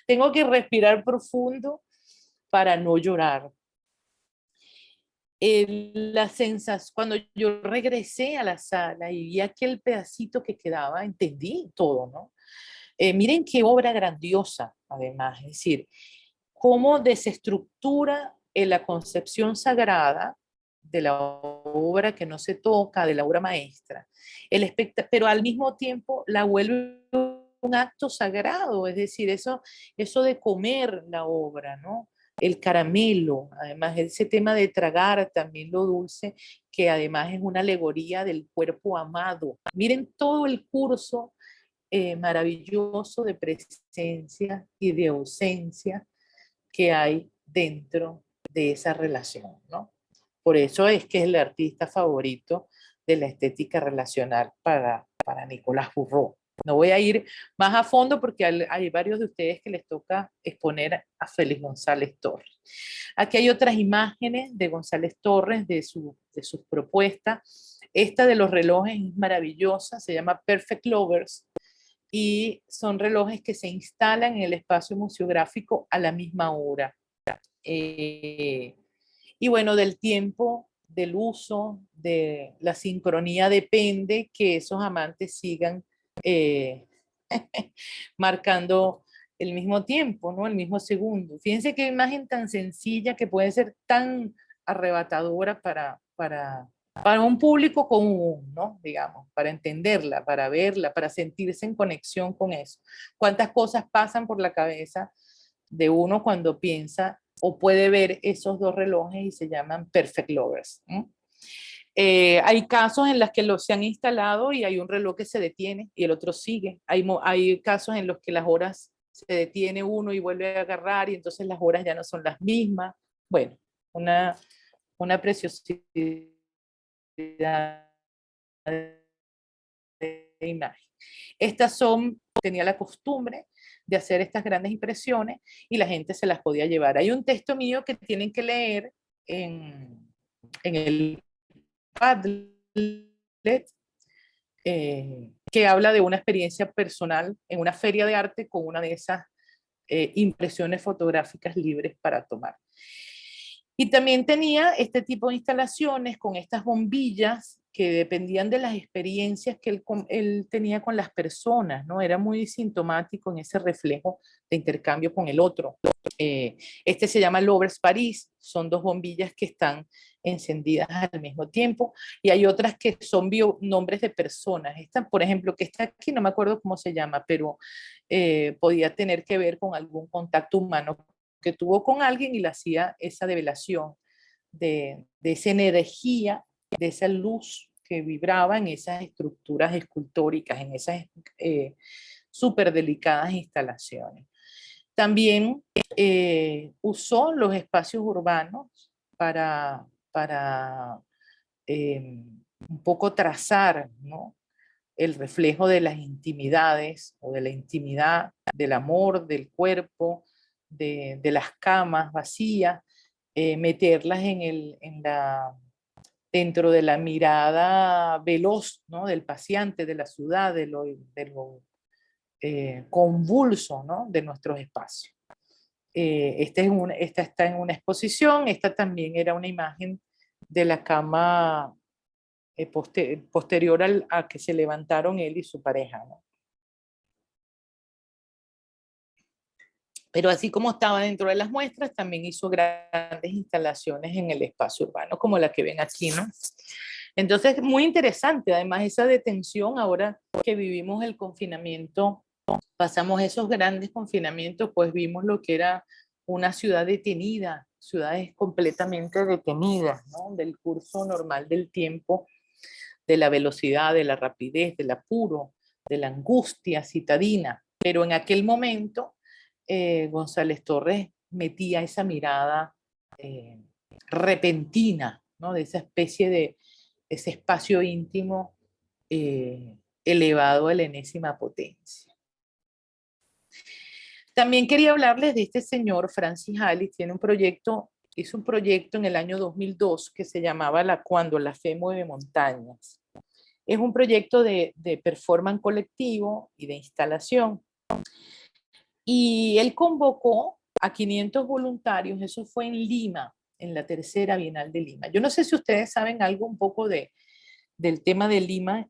[SPEAKER 1] Tengo que respirar profundo para no llorar. Cuando yo regresé a la sala y vi aquel pedacito que quedaba, entendí todo, ¿no? Miren qué obra grandiosa, además, es decir, cómo desestructura en la concepción sagrada de la obra que no se toca, de la obra maestra, pero al mismo tiempo la vuelve un acto sagrado, es decir, eso de comer la obra, ¿no? El caramelo, además ese tema de tragar también lo dulce, que además es una alegoría del cuerpo amado. Miren todo el curso maravilloso de presencia y de ausencia que hay dentro de esa relación, ¿no? Por eso es que es el artista favorito de la estética relacional para Nicolás Bourreau. No voy a ir más a fondo porque hay varios de ustedes que les toca exponer a Félix González Torres. Aquí hay otras imágenes de González Torres, de sus propuestas. Esta de los relojes es maravillosa, se llama Perfect Lovers, y son relojes que se instalan en el espacio museográfico a la misma hora. Y bueno, del tiempo, del uso, de la sincronía depende que esos amantes sigan marcando el mismo tiempo, ¿no? El mismo segundo. Fíjense qué imagen tan sencilla que puede ser tan arrebatadora para un público común, ¿no? Digamos, para entenderla, para verla, para sentirse en conexión con eso. ¿Cuántas cosas pasan por la cabeza de uno cuando piensa o puede ver esos dos relojes y se llaman Perfect Lovers? Hay casos en los que se han instalado y hay un reloj que se detiene y el otro sigue. Hay casos en los que las horas se detiene uno y vuelve a agarrar y entonces las horas ya no son las mismas. Bueno, una preciosidad de imagen. Tenía la costumbre de hacer estas grandes impresiones y la gente se las podía llevar. Hay un texto mío que tienen que leer en el Padlet, que habla de una experiencia personal en una feria de arte con una de esas impresiones fotográficas libres para tomar. Y también tenía este tipo de instalaciones con estas bombillas que dependían de las experiencias que él tenía con las personas, ¿no? Era muy sintomático en ese reflejo de intercambio con el otro. Este se llama Lovers Paris, son dos bombillas que están encendidas al mismo tiempo, y hay otras que son nombres de personas. Esta, por ejemplo, que está aquí, no me acuerdo cómo se llama, pero podía tener que ver con algún contacto humano que tuvo con alguien y le hacía esa develación de esa energía, de esa luz que vibraba en esas estructuras escultóricas, en esas súper delicadas instalaciones. También usó los espacios urbanos para un poco trazar, ¿no?, el reflejo de las intimidades o de la intimidad, del amor, del cuerpo, de las camas vacías, meterlas dentro de la mirada veloz, ¿no?, del paseante, de la ciudad, de lo convulso, ¿no?, de nuestros espacios. Esta está en una exposición, esta también era una imagen de la cama posterior a que se levantaron él y su pareja, ¿no? Pero así como estaba dentro de las muestras, también hizo grandes instalaciones en el espacio urbano, como la que ven aquí, ¿no? Entonces, muy interesante, además, esa detención, ahora que vivimos el confinamiento, pasamos esos grandes confinamientos, pues vimos lo que era una ciudad detenida, ciudades completamente detenidas, ¿no?, del curso normal del tiempo, de la velocidad, de la rapidez, del apuro, de la angustia citadina. Pero en aquel momento, González Torres metía esa mirada repentina, ¿no?, de esa especie de ese espacio íntimo elevado a la enésima potencia. También quería hablarles de este señor, Francis Alice, hizo un proyecto en el año 2002 que se llamaba Cuando la fe mueve montañas. Es un proyecto de performance colectivo y de instalación. Y él convocó a 500 voluntarios, eso fue en Lima, en la tercera Bienal de Lima. Yo no sé si ustedes saben algo un poco del tema de Lima,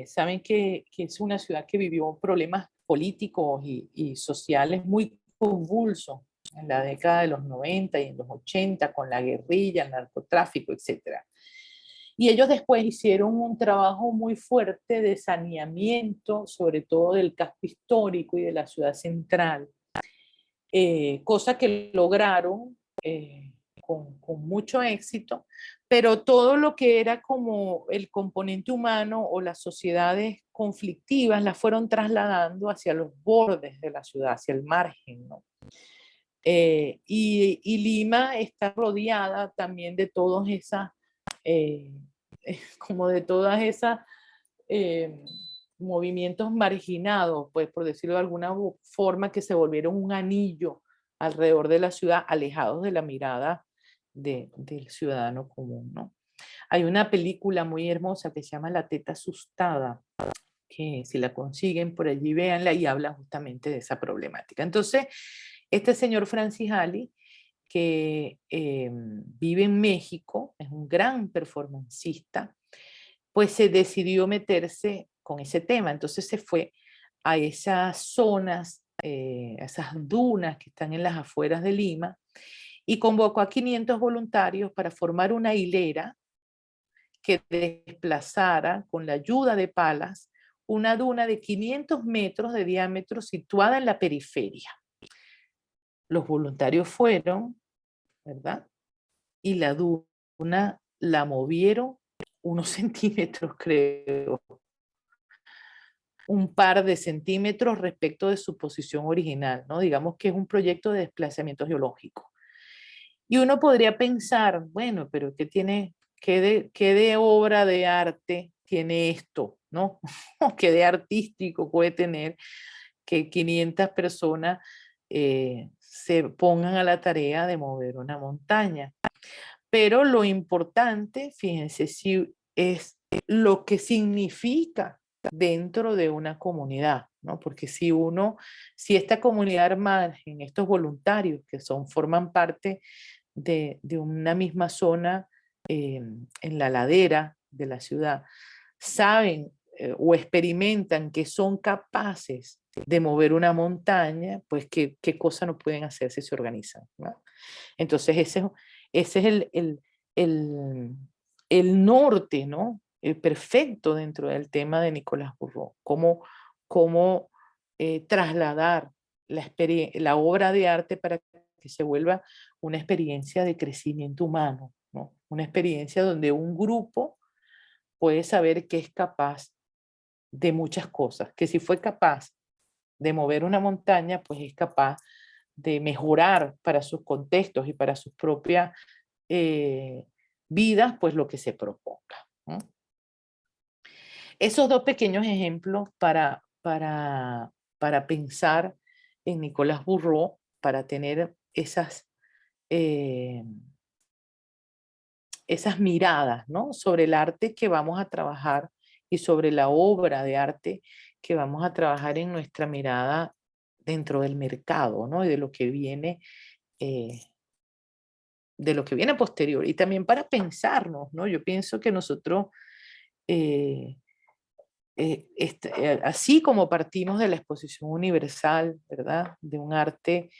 [SPEAKER 1] saben que es una ciudad que vivió problemas políticos y sociales muy convulsos en la década de los 90 y en los 80, con la guerrilla, el narcotráfico, etc. Y ellos después hicieron un trabajo muy fuerte de saneamiento, sobre todo del casco histórico y de la ciudad central, cosa que lograron con mucho éxito, pero todo lo que era como el componente humano o las sociedades conflictivas las fueron trasladando hacia los bordes de la ciudad, hacia el margen, ¿no? Y Lima está rodeada también de todas esas, como de todas esas movimientos marginados, pues por decirlo de alguna forma, que se volvieron un anillo alrededor de la ciudad, alejados de la mirada del ciudadano común, ¿no? Hay una película muy hermosa que se llama La teta asustada, que si la consiguen por allí véanla, y habla justamente de esa problemática. Entonces, este señor Francis Ali, que vive en México, es un gran performancista, pues se decidió meterse con ese tema. Entonces se fue a esas zonas, a esas dunas que están en las afueras de Lima, y convocó a 500 voluntarios para formar una hilera que desplazara con la ayuda de palas una duna de 500 metros de diámetro situada en la periferia. Los voluntarios fueron, ¿verdad? Y la duna la movieron unos centímetros, creo, un par de centímetros respecto de su posición original, ¿no? Digamos que es un proyecto de desplazamiento geológico. Y uno podría pensar, bueno, pero qué de obra de arte tiene esto, ¿no? ¿Qué de artístico puede tener que 500 personas se pongan a la tarea de mover una montaña? Pero lo importante, fíjense, si es lo que significa dentro de una comunidad, ¿no? Porque si esta comunidad al margen, estos voluntarios que forman parte de una misma zona en la ladera de la ciudad, saben o experimentan que son capaces de mover una montaña, pues qué cosa no pueden hacer si se organizan, ¿no? Entonces ese es el norte, ¿no? Perfecto dentro del tema de Nicolás Bourreau. Cómo trasladar la obra de arte para que se vuelva una experiencia de crecimiento humano, ¿no? Una experiencia donde un grupo puede saber que es capaz de muchas cosas, que si fue capaz de mover una montaña, pues es capaz de mejorar para sus contextos y para sus propias vidas, pues lo que se proponga, ¿no? Esos dos pequeños ejemplos para pensar en Nicolás Bourreau, para tener eh, esas miradas, ¿no? Sobre el arte que vamos a trabajar y sobre la obra de arte que vamos a trabajar en nuestra mirada dentro del mercado, ¿no? Y de lo que viene posterior. Y también para pensarnos, ¿no? Yo pienso que nosotros, así como partimos de la exposición universal, ¿verdad? De un arte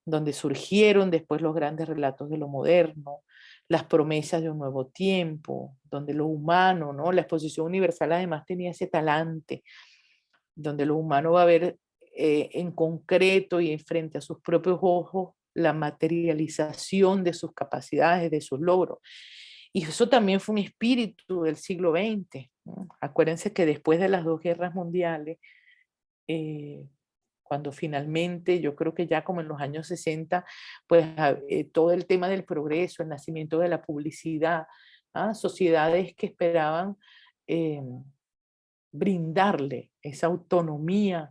[SPEAKER 1] donde surgieron después los grandes relatos de lo moderno, las promesas de un nuevo tiempo, donde lo humano, ¿no? La exposición universal además tenía ese talante, donde lo humano va a ver en concreto y frente a sus propios ojos la materialización de sus capacidades, de sus logros. Y eso también fue un espíritu del siglo XX, ¿no? Acuérdense que después de las 2 guerras mundiales, cuando finalmente, yo creo que ya como en los años 60, pues todo el tema del progreso, el nacimiento de la publicidad, sociedades que esperaban brindarle esa autonomía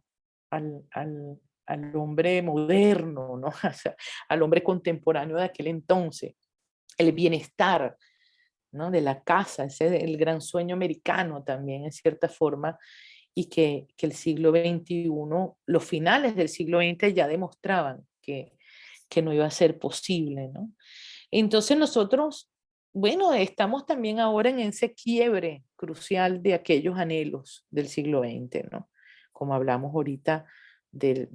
[SPEAKER 1] al hombre moderno, ¿no? O sea, al hombre contemporáneo de aquel entonces, el bienestar, ¿no? De la casa, el gran sueño americano también, en cierta forma, y que el siglo XXI, los finales del siglo XX ya demostraban que no iba a ser posible, ¿no? Entonces nosotros, bueno, estamos también ahora en ese quiebre crucial de aquellos anhelos del siglo XX, ¿no? Como hablamos ahorita del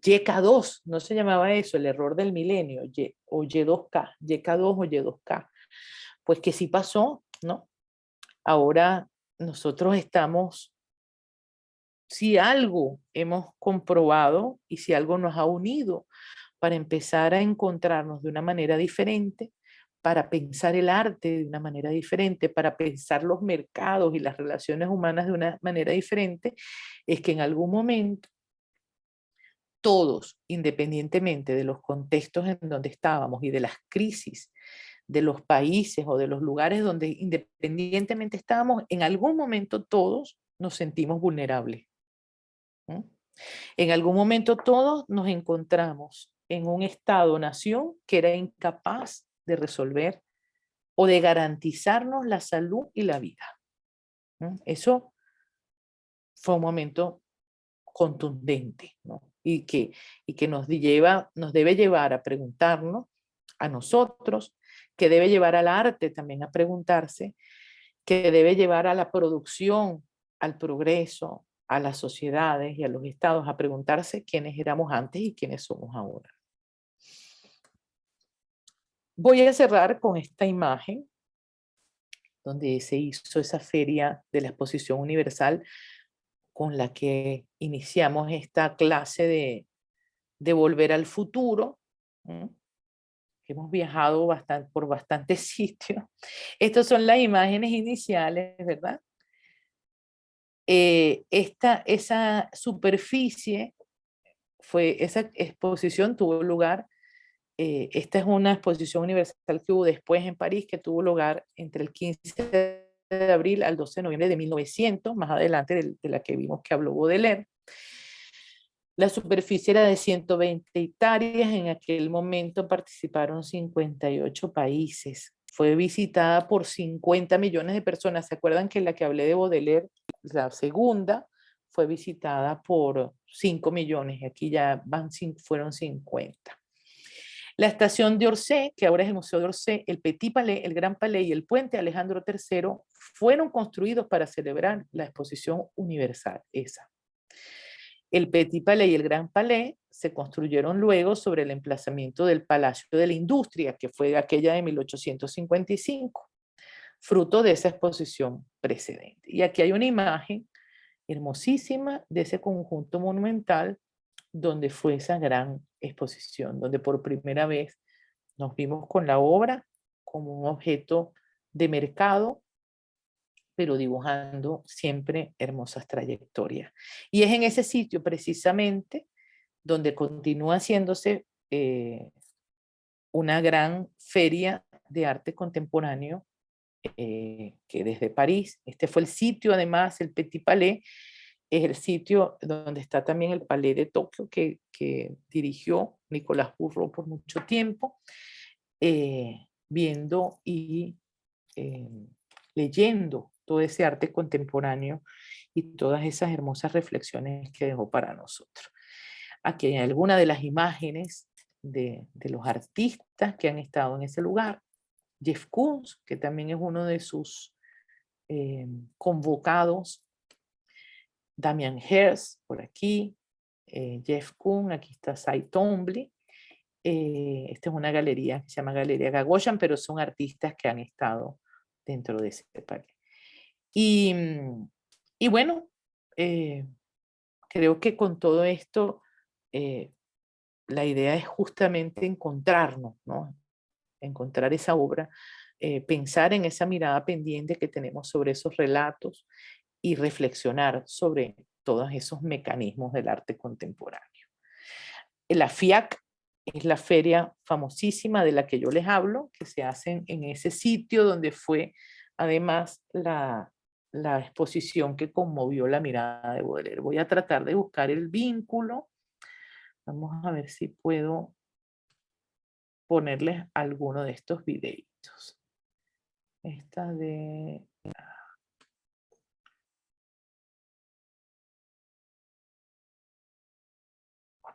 [SPEAKER 1] YK2, no se llamaba eso, el error del milenio, o Y2K, YK2 o Y2K. Pues que sí pasó, ¿no? Ahora nosotros estamos, si algo hemos comprobado y si algo nos ha unido para empezar a encontrarnos de una manera diferente, para pensar el arte de una manera diferente, para pensar los mercados y las relaciones humanas de una manera diferente, es que en algún momento todos, independientemente de los contextos en donde estábamos y de las crisis de los países o de los lugares donde independientemente estábamos, en algún momento todos nos sentimos vulnerables. ¿Mm? En algún momento todos nos encontramos en un estado-nación que era incapaz de resolver o de garantizarnos la salud y la vida. ¿Mm? Eso fue un momento contundente, ¿no? y que nos debe llevar a preguntarnos a nosotros, que debe llevar al arte también a preguntarse, que debe llevar a la producción, al progreso, a las sociedades y a los estados a preguntarse quiénes éramos antes y quiénes somos ahora. Voy a cerrar con esta imagen donde se hizo esa feria de la Exposición Universal con la que iniciamos esta clase de Volver al Futuro. Hemos viajado por bastantes sitios. Estas son las imágenes iniciales, ¿verdad? Esa superficie, esa exposición tuvo lugar, esta es una exposición universal que hubo después en París, que tuvo lugar entre el 15 de abril al 12 de noviembre de 1900, más adelante de la que vimos que habló Baudelaire. La superficie era de 120 hectáreas, en aquel momento participaron 58 países. Fue visitada por 50 millones de personas. ¿Se acuerdan que la que hablé de Baudelaire, la segunda, fue visitada por 5 millones? Aquí ya fueron 50. La estación de Orsay, que ahora es el Museo de Orsay, el Petit Palais, el Gran Palais y el Puente Alejandro III fueron construidos para celebrar la exposición universal esa. El Petit Palais y el Gran Palais se construyeron luego sobre el emplazamiento del Palacio de la Industria, que fue aquella de 1855, fruto de esa exposición precedente. Y aquí hay una imagen hermosísima de ese conjunto monumental donde fue esa gran exposición, donde por primera vez nos vimos con la obra como un objeto de mercado, pero dibujando siempre hermosas trayectorias. Y es en ese sitio precisamente donde continúa haciéndose una gran feria de arte contemporáneo que desde París, este fue el sitio además, el Petit Palais, es el sitio donde está también el Palais de Tokio que dirigió Nicolás Bourreau por mucho tiempo, viendo y leyendo todo ese arte contemporáneo y todas esas hermosas reflexiones que dejó para nosotros. Aquí hay algunas de las imágenes de los artistas que han estado en ese lugar. Jeff Koons, que también es uno de sus convocados. Damien Hirst, por aquí. Jeff Koons, aquí está Cy Twombly. Esta es una galería que se llama Galería Gagosian, pero son artistas que han estado dentro de ese parque. Y bueno, creo que con todo esto la idea es justamente encontrarnos, ¿no? Encontrar esa obra, pensar en esa mirada pendiente que tenemos sobre esos relatos y reflexionar sobre todos esos mecanismos del arte contemporáneo. La FIAC es la feria famosísima de la que yo les hablo, que se hace en ese sitio donde fue además la exposición que conmovió la mirada de Baudelaire. Voy a tratar de buscar el vínculo. Vamos a ver si puedo ponerles alguno de estos videitos. Esta de...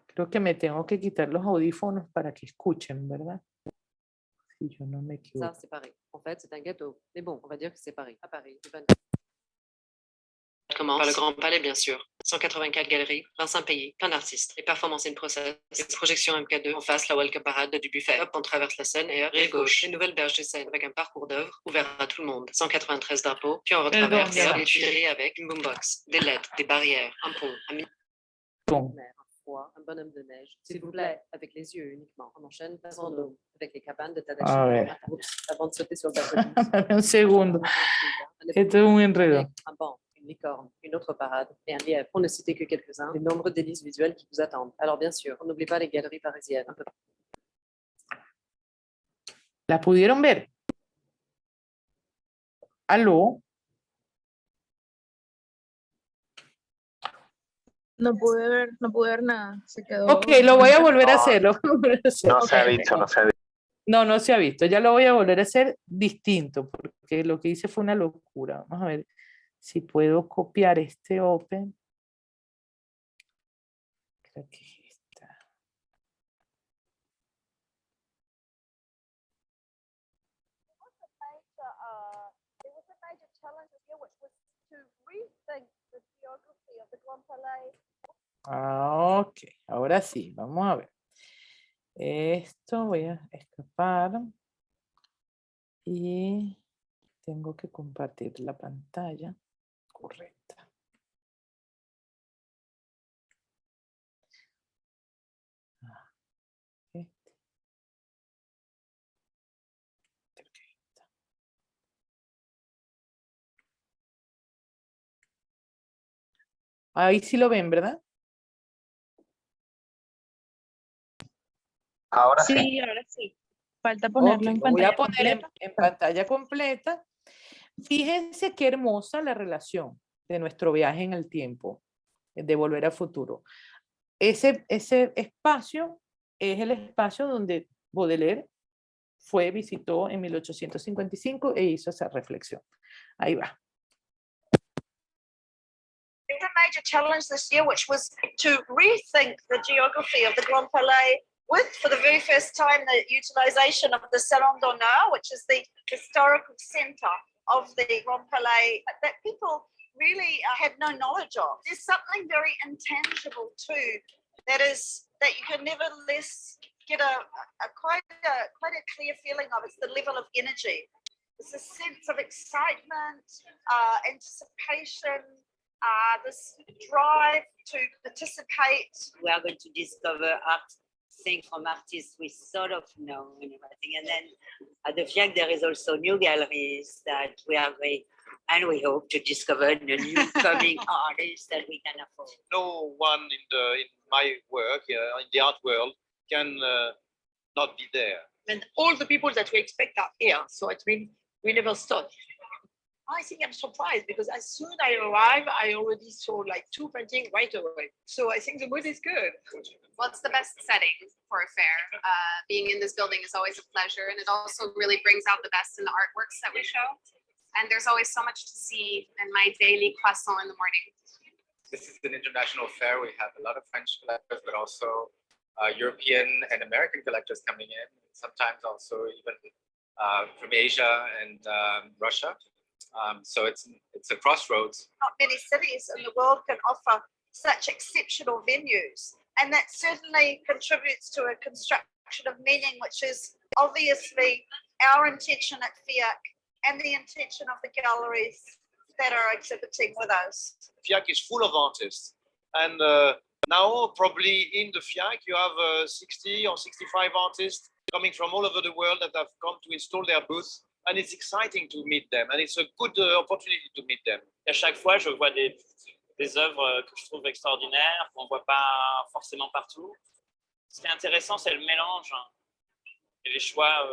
[SPEAKER 1] Creo que me tengo que quitar los audífonos para que escuchen, ¿verdad? Si yo no me equivoco.
[SPEAKER 4] Ça, c'est Paris. En fait, c'est un gâteau. Mais bon, on va dire que c'est Paris. À Paris. Commence par le Grand Palais, bien sûr. 184 galeries, 25 pays, plein d'artistes. Les performances in process, les projections MK2, en face la Welcome Parade du buffet. Hop, on traverse la Seine et rive gauche, une nouvelle berge de Seine avec un parcours d'œuvres ouvert à tout le monde. 193 drapeaux, puis on retraverse les Tuileries avec une boombox, des lettres, des barrières, un pont,
[SPEAKER 1] Bon.
[SPEAKER 4] un bonhomme de neige, s'il vous plaît, avec les yeux uniquement. On enchaîne la Vendôme, avec les cabanes de
[SPEAKER 1] A
[SPEAKER 4] Tadashi
[SPEAKER 1] ver.
[SPEAKER 4] avant de sauter sur le bateau.
[SPEAKER 1] Dame un segundo. Esto es un enredo.
[SPEAKER 4] Un banc, une licorne, une autre parade et un lièvre, pour ne citer que quelques-uns, des nombreux délices visuels qui vous attendent. Alors bien sûr, on n'oublie pas les galeries parisiennes. Un peu...
[SPEAKER 1] ¿La pudieron ver? ¿Aló?
[SPEAKER 3] No pude ver nada. Se quedó.
[SPEAKER 1] Ok, lo voy a volver a
[SPEAKER 2] No,
[SPEAKER 1] hacer. Lo voy a volver a hacer.
[SPEAKER 2] no se ha
[SPEAKER 3] Ok,
[SPEAKER 2] visto,
[SPEAKER 3] ok.
[SPEAKER 2] no se ha visto.
[SPEAKER 1] No, no se ha visto. Ya lo voy a volver a hacer distinto, porque lo que hice fue una locura. Vamos a ver si puedo copiar este Open. Creo que es esta.
[SPEAKER 5] There was a major challenge this year, which was to rethink the geography of the Grand Palais.
[SPEAKER 1] Ah, ok, ahora sí, vamos a ver. Esto voy a escapar y tengo que compartir la pantalla correcta. Ah, este. Creo que esta. Ahí sí lo ven, ¿verdad?
[SPEAKER 2] Ahora sí.
[SPEAKER 3] Sí, ahora sí. Falta
[SPEAKER 1] Ok,
[SPEAKER 3] ponerlo en
[SPEAKER 1] lo voy a
[SPEAKER 3] pantalla
[SPEAKER 1] poner
[SPEAKER 3] completa.
[SPEAKER 1] en pantalla completa. Fíjense qué hermosa la relación de nuestro viaje en el tiempo, de Volver al Futuro. Ese espacio es el espacio donde Baudelaire visitó en 1855 e hizo esa reflexión. Ahí va.
[SPEAKER 5] There was a major challenge this year, which was to rethink the geography of the Grand Palais with, for the very first time, the utilization of the Salon d'Honneur, which is the historical center of the Grand Palais that people really had no knowledge of. There's something very intangible too, that you can nevertheless get quite a clear feeling of. It's the level of energy. It's a sense of excitement, anticipation, this drive to participate.
[SPEAKER 6] We are going to discover art things from artists we sort of know and everything. And then at the FIAC, there is also new galleries that we are going, and we hope to discover the new coming artists that we can afford.
[SPEAKER 7] No one in my work in the art world can not be there.
[SPEAKER 8] And all the people that we expect are here. So it means we never stop. I think I'm surprised because as soon as I arrived, I already saw like 2 paintings right away. So I think the mood is good.
[SPEAKER 9] Well, it's the best setting for a fair. Being in this building is always a pleasure, and it also really brings out the best in the artworks that we show. And there's always so much to see in my daily croissant in the morning.
[SPEAKER 10] This is an international fair. We have a lot of French collectors, but also European and American collectors coming in. Sometimes also even from Asia and Russia. So it's a crossroads.
[SPEAKER 5] Not many cities in the world can offer such exceptional venues, and that certainly contributes to a construction of meaning, which is obviously our intention at FIAC and the intention of the galleries that are exhibiting with us.
[SPEAKER 7] FIAC is full of artists, and now probably in the FIAC you have 60 or 65 artists coming from all over the world that have come to install their booths. And it's exciting to meet them, and it's a good opportunity to meet them.
[SPEAKER 11] À chaque fois, je vois des œuvres que je trouve extraordinaires, qu'on ne voit pas forcément partout. Ce qui est intéressant, c'est le mélange et les choix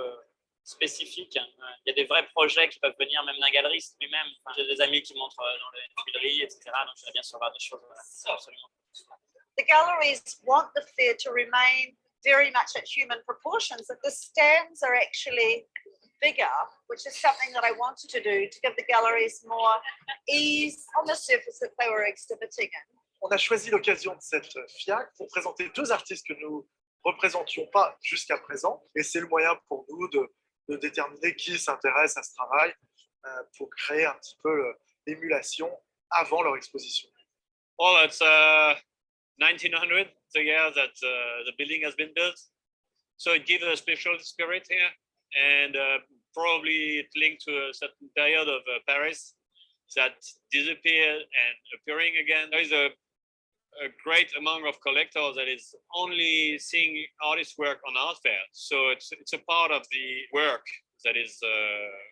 [SPEAKER 11] spécifiques. Il y a des vrais projets qui peuvent venir même d'un galeriste lui-même. Enfin, j'ai des amis qui montrent dans les Tuileries, etc. Donc, j'aimerais bien savoir des choses absolument.
[SPEAKER 5] The galleries want the fair to remain very much at human proportions, that the stands are actually bigger, which is something that I wanted to do to give the galleries more ease on the surface that they were exhibiting in.
[SPEAKER 12] On a choisi l'occasion de cette FIAC pour présenter 2 artistes que nous représentions pas jusqu'à présent, et c'est le moyen pour nous de déterminer qui s'intéresse à ce travail pour créer un petit peu l'émulation avant leur exposition.
[SPEAKER 11] Well, it's 1900, the year that the building has been built, so it gives a special spirit here. And probably it linked to a certain period of Paris that disappeared and appearing again. There is a great amount of collectors that is only seeing artists' work on art fair. So it's a part of the work that is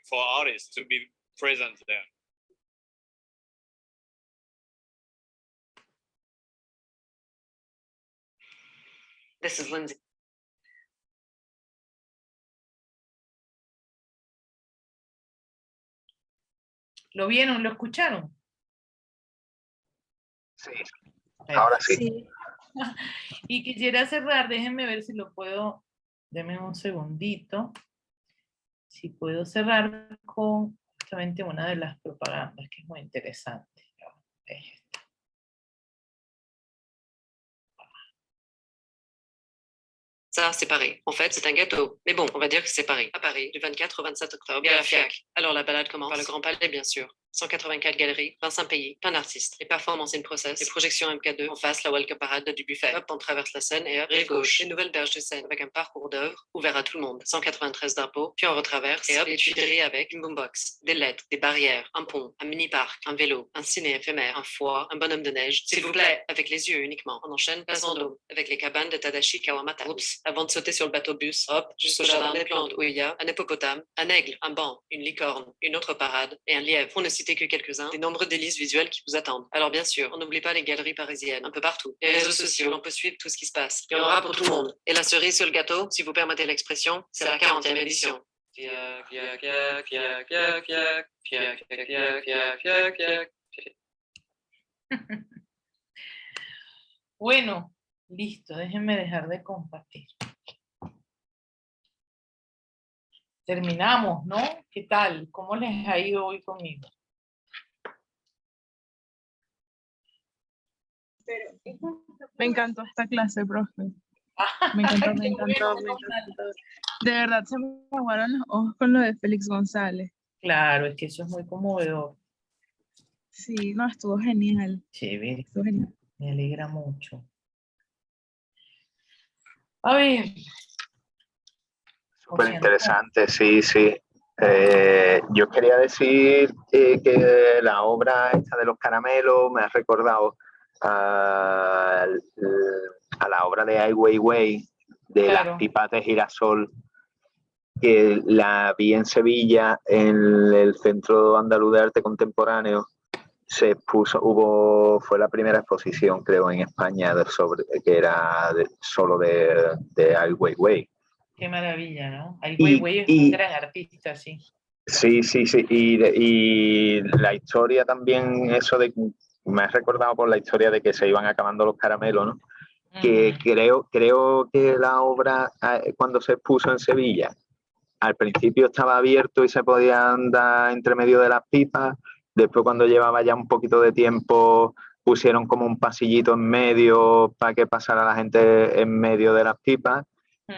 [SPEAKER 11] for artists to be present there.
[SPEAKER 4] This is Lindsay.
[SPEAKER 1] ¿Lo vieron? ¿Lo escucharon?
[SPEAKER 2] Sí, ahora sí.
[SPEAKER 3] Sí.
[SPEAKER 1] Y quisiera cerrar, déjenme ver si lo puedo, denme un segundito, si puedo cerrar con justamente una de las propagandas que es muy interesante. Es esta.
[SPEAKER 4] Ça, c'est Paris. En fait, c'est un gâteau. Mais bon, on va dire que c'est Paris. À Paris, du 24 au 27 octobre, il y a la FIAC. Alors la balade commence par le Grand Palais, bien sûr. 184 galeries, 25 pays, plein d'artistes. Les performances in process, les projections MK2, en face la welcome parade du buffet. Hop, on traverse la Seine et hop, rive gauche, une nouvelle berge de Seine avec un parcours d'œuvres ouvert à tout le monde. 193 drapeaux, puis on retraverse et hop, les Tuileries avec une boombox, des lettres, des barrières, un pont, un mini-parc, un vélo, un ciné éphémère, un foie, un bonhomme de neige. S'il vous plaît, avec les yeux uniquement. On enchaîne place Vendôme avec les cabanes de Tadashi Kawamata. Oups, avant de sauter sur le bateau bus, hop, jusqu'au jardin des plantes où il y a un hippopotame, un aigle, un banc, une licorne, une autre parade et un lièvre. Pour ne citer que quelques-uns, des nombreux délices visuels qui vous attendent. Alors bien sûr, on n'oublie pas les galeries parisiennes, un peu partout. Les réseaux sociaux, on peut suivre tout ce qui se passe. Il y en aura pour tout le monde. Et la cerise sur le gâteau, si vous permettez l'expression, c'est la 40e édition. Fiac, fiac, fiac, fiac, fiac, fiac, fiac, fiac, fiac, fiac, fiac, fiac.
[SPEAKER 1] Bueno, listo, déjenme dejar de compartir. Terminamos, ¿no? ¿Qué tal? ¿Cómo les ha ido hoy conmigo?
[SPEAKER 3] Me encantó esta clase, profe. Me encantó, me encantó, me encantó. De verdad se me aguaron los ojos con lo de Félix González.
[SPEAKER 1] Claro, es que eso es muy conmovedor.
[SPEAKER 3] Sí, no, estuvo genial.
[SPEAKER 1] Chévere,
[SPEAKER 3] Estuvo genial.
[SPEAKER 1] me alegra mucho. A ver.
[SPEAKER 2] Súper interesante, sí, sí. Yo quería decir que la obra esta de los caramelos me ha recordado a la obra de Ai Weiwei, de
[SPEAKER 1] Claro.
[SPEAKER 2] las pipas de girasol, que la vi en Sevilla, en el Centro Andaluz de Arte Contemporáneo. Se expuso, fue la primera exposición, creo, en España que era solo de Ai Weiwei.
[SPEAKER 1] Qué maravilla, ¿no? Ai Weiwei es un gran artista, sí.
[SPEAKER 2] Sí, sí, sí. Y la historia también, eso me ha recordado por la historia de que se iban acabando los caramelos, ¿no? Que creo que la obra, cuando se expuso en Sevilla, al principio estaba abierto y se podía andar entre medio de las pipas. Después, cuando llevaba ya un poquito de tiempo, pusieron como un pasillito en medio para que pasara la gente en medio de las pipas.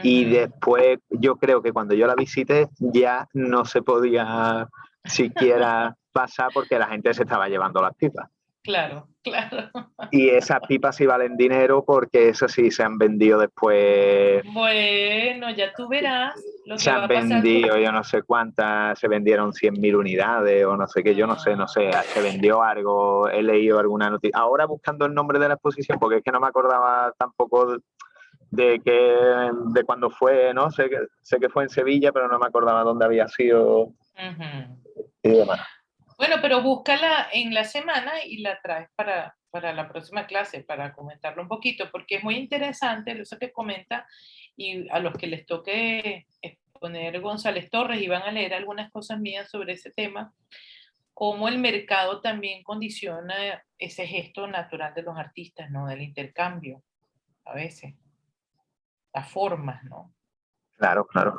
[SPEAKER 2] Y después, yo creo que cuando yo la visité, ya no se podía siquiera pasar porque la gente se estaba llevando las pipas.
[SPEAKER 1] Claro, claro.
[SPEAKER 2] Y esas pipas sí valen dinero porque eso sí se han vendido después.
[SPEAKER 1] Bueno, ya tú verás lo que
[SPEAKER 2] Se
[SPEAKER 1] va a
[SPEAKER 2] han
[SPEAKER 1] pasar.
[SPEAKER 2] vendido, yo no sé cuántas, se vendieron 100.000 unidades o no sé qué, yo no sé, se vendió algo, he leído alguna noticia. Ahora buscando el nombre de la exposición, porque es que no me acordaba tampoco de cuándo fue, ¿no? Sé que fue en Sevilla, pero no me acordaba dónde había sido y demás.
[SPEAKER 1] Bueno, pero búscala en la semana y la traes para la próxima clase, para comentarlo un poquito, porque es muy interesante eso que comenta, y a los que les toque exponer González Torres y van a leer algunas cosas mías sobre ese tema, cómo el mercado también condiciona ese gesto natural de los artistas, ¿no? Del intercambio, a veces. Las formas, ¿no?
[SPEAKER 2] Claro, claro.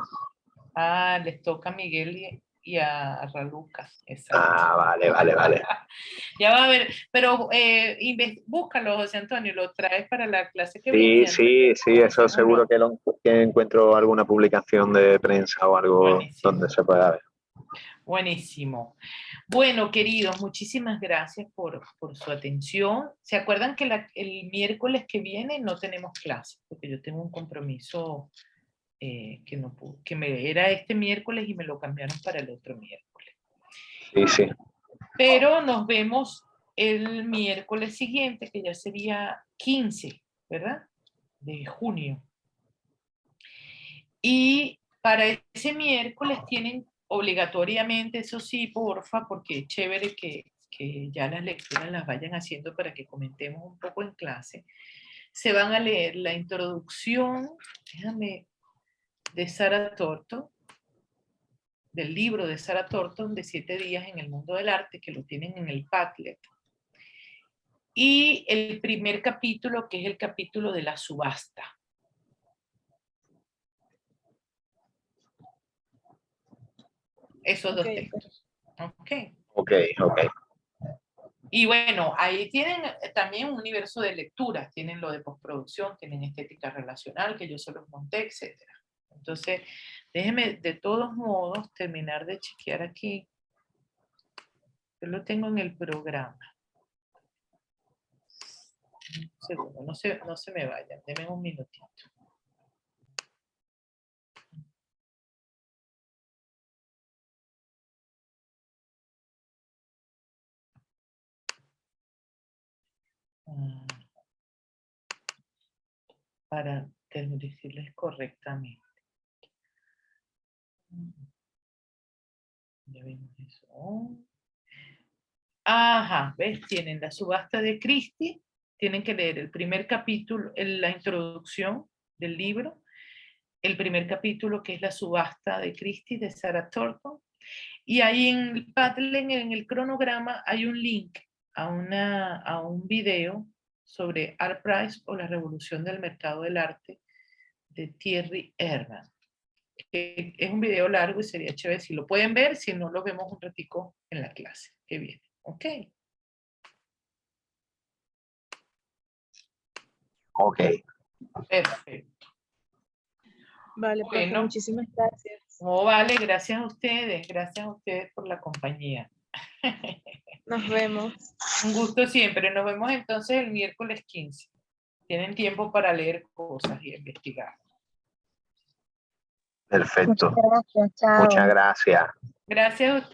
[SPEAKER 1] Ah, les toca a Miguel y a Raluca. Exacto.
[SPEAKER 2] Ah, vale.
[SPEAKER 1] Ya va a ver, pero búscalo, José Antonio, lo traes para la clase que viene.
[SPEAKER 2] Sí, eso seguro que encuentro alguna publicación de prensa o algo
[SPEAKER 1] Buenísimo.
[SPEAKER 2] donde se pueda ver.
[SPEAKER 1] Buenísimo. Bueno, queridos, muchísimas gracias por su atención. ¿Se acuerdan que el miércoles que viene no tenemos clase? Porque yo tengo un compromiso que no pude, era este miércoles y me lo cambiaron para el otro miércoles.
[SPEAKER 2] Sí.
[SPEAKER 1] Pero nos vemos el miércoles siguiente, que ya sería 15, ¿verdad? De junio. Y para ese miércoles tienen obligatoriamente, eso sí, porfa, porque es chévere que ya las lecturas las vayan haciendo para que comentemos un poco en clase. Se van a leer la introducción, de Sarah Thornton, del libro de Sarah Thornton de 7 días en el mundo del arte, que lo tienen en el Padlet. y el primer capítulo, que es el capítulo de la subasta. Esos dos textos.
[SPEAKER 2] Ok.
[SPEAKER 1] Y bueno, ahí tienen también un universo de lecturas, tienen lo de postproducción, tienen estética relacional, que yo se los monté, etc. Entonces, déjenme de todos modos terminar de chequear aquí. Yo lo tengo en el programa. Un segundo, no se me vayan, denme un minutito. Para decirles correctamente. Ya vimos eso. Ajá, ¿ves? Tienen la subasta de Christie, tienen que leer el primer capítulo, la introducción del libro, el primer capítulo que es la subasta de Christie de Sarah Thornton, y ahí en el Padlet, en el cronograma, hay un link a un video sobre Art Price o la revolución del mercado del arte de Thierry Herman. Es un video largo y sería chévere si lo pueden ver, si no lo vemos un ratico en la clase que viene. Ok.
[SPEAKER 2] Ok.
[SPEAKER 1] Perfecto.
[SPEAKER 3] Vale, profe,
[SPEAKER 1] Bueno,
[SPEAKER 3] muchísimas gracias.
[SPEAKER 1] No, vale, gracias a ustedes por la compañía.
[SPEAKER 3] Nos vemos.
[SPEAKER 1] Un gusto siempre, nos vemos entonces el miércoles 15. Tienen tiempo para leer cosas y investigar.
[SPEAKER 2] Perfecto.
[SPEAKER 13] Muchas gracias, chao.
[SPEAKER 2] Muchas gracias.
[SPEAKER 1] Gracias a ustedes.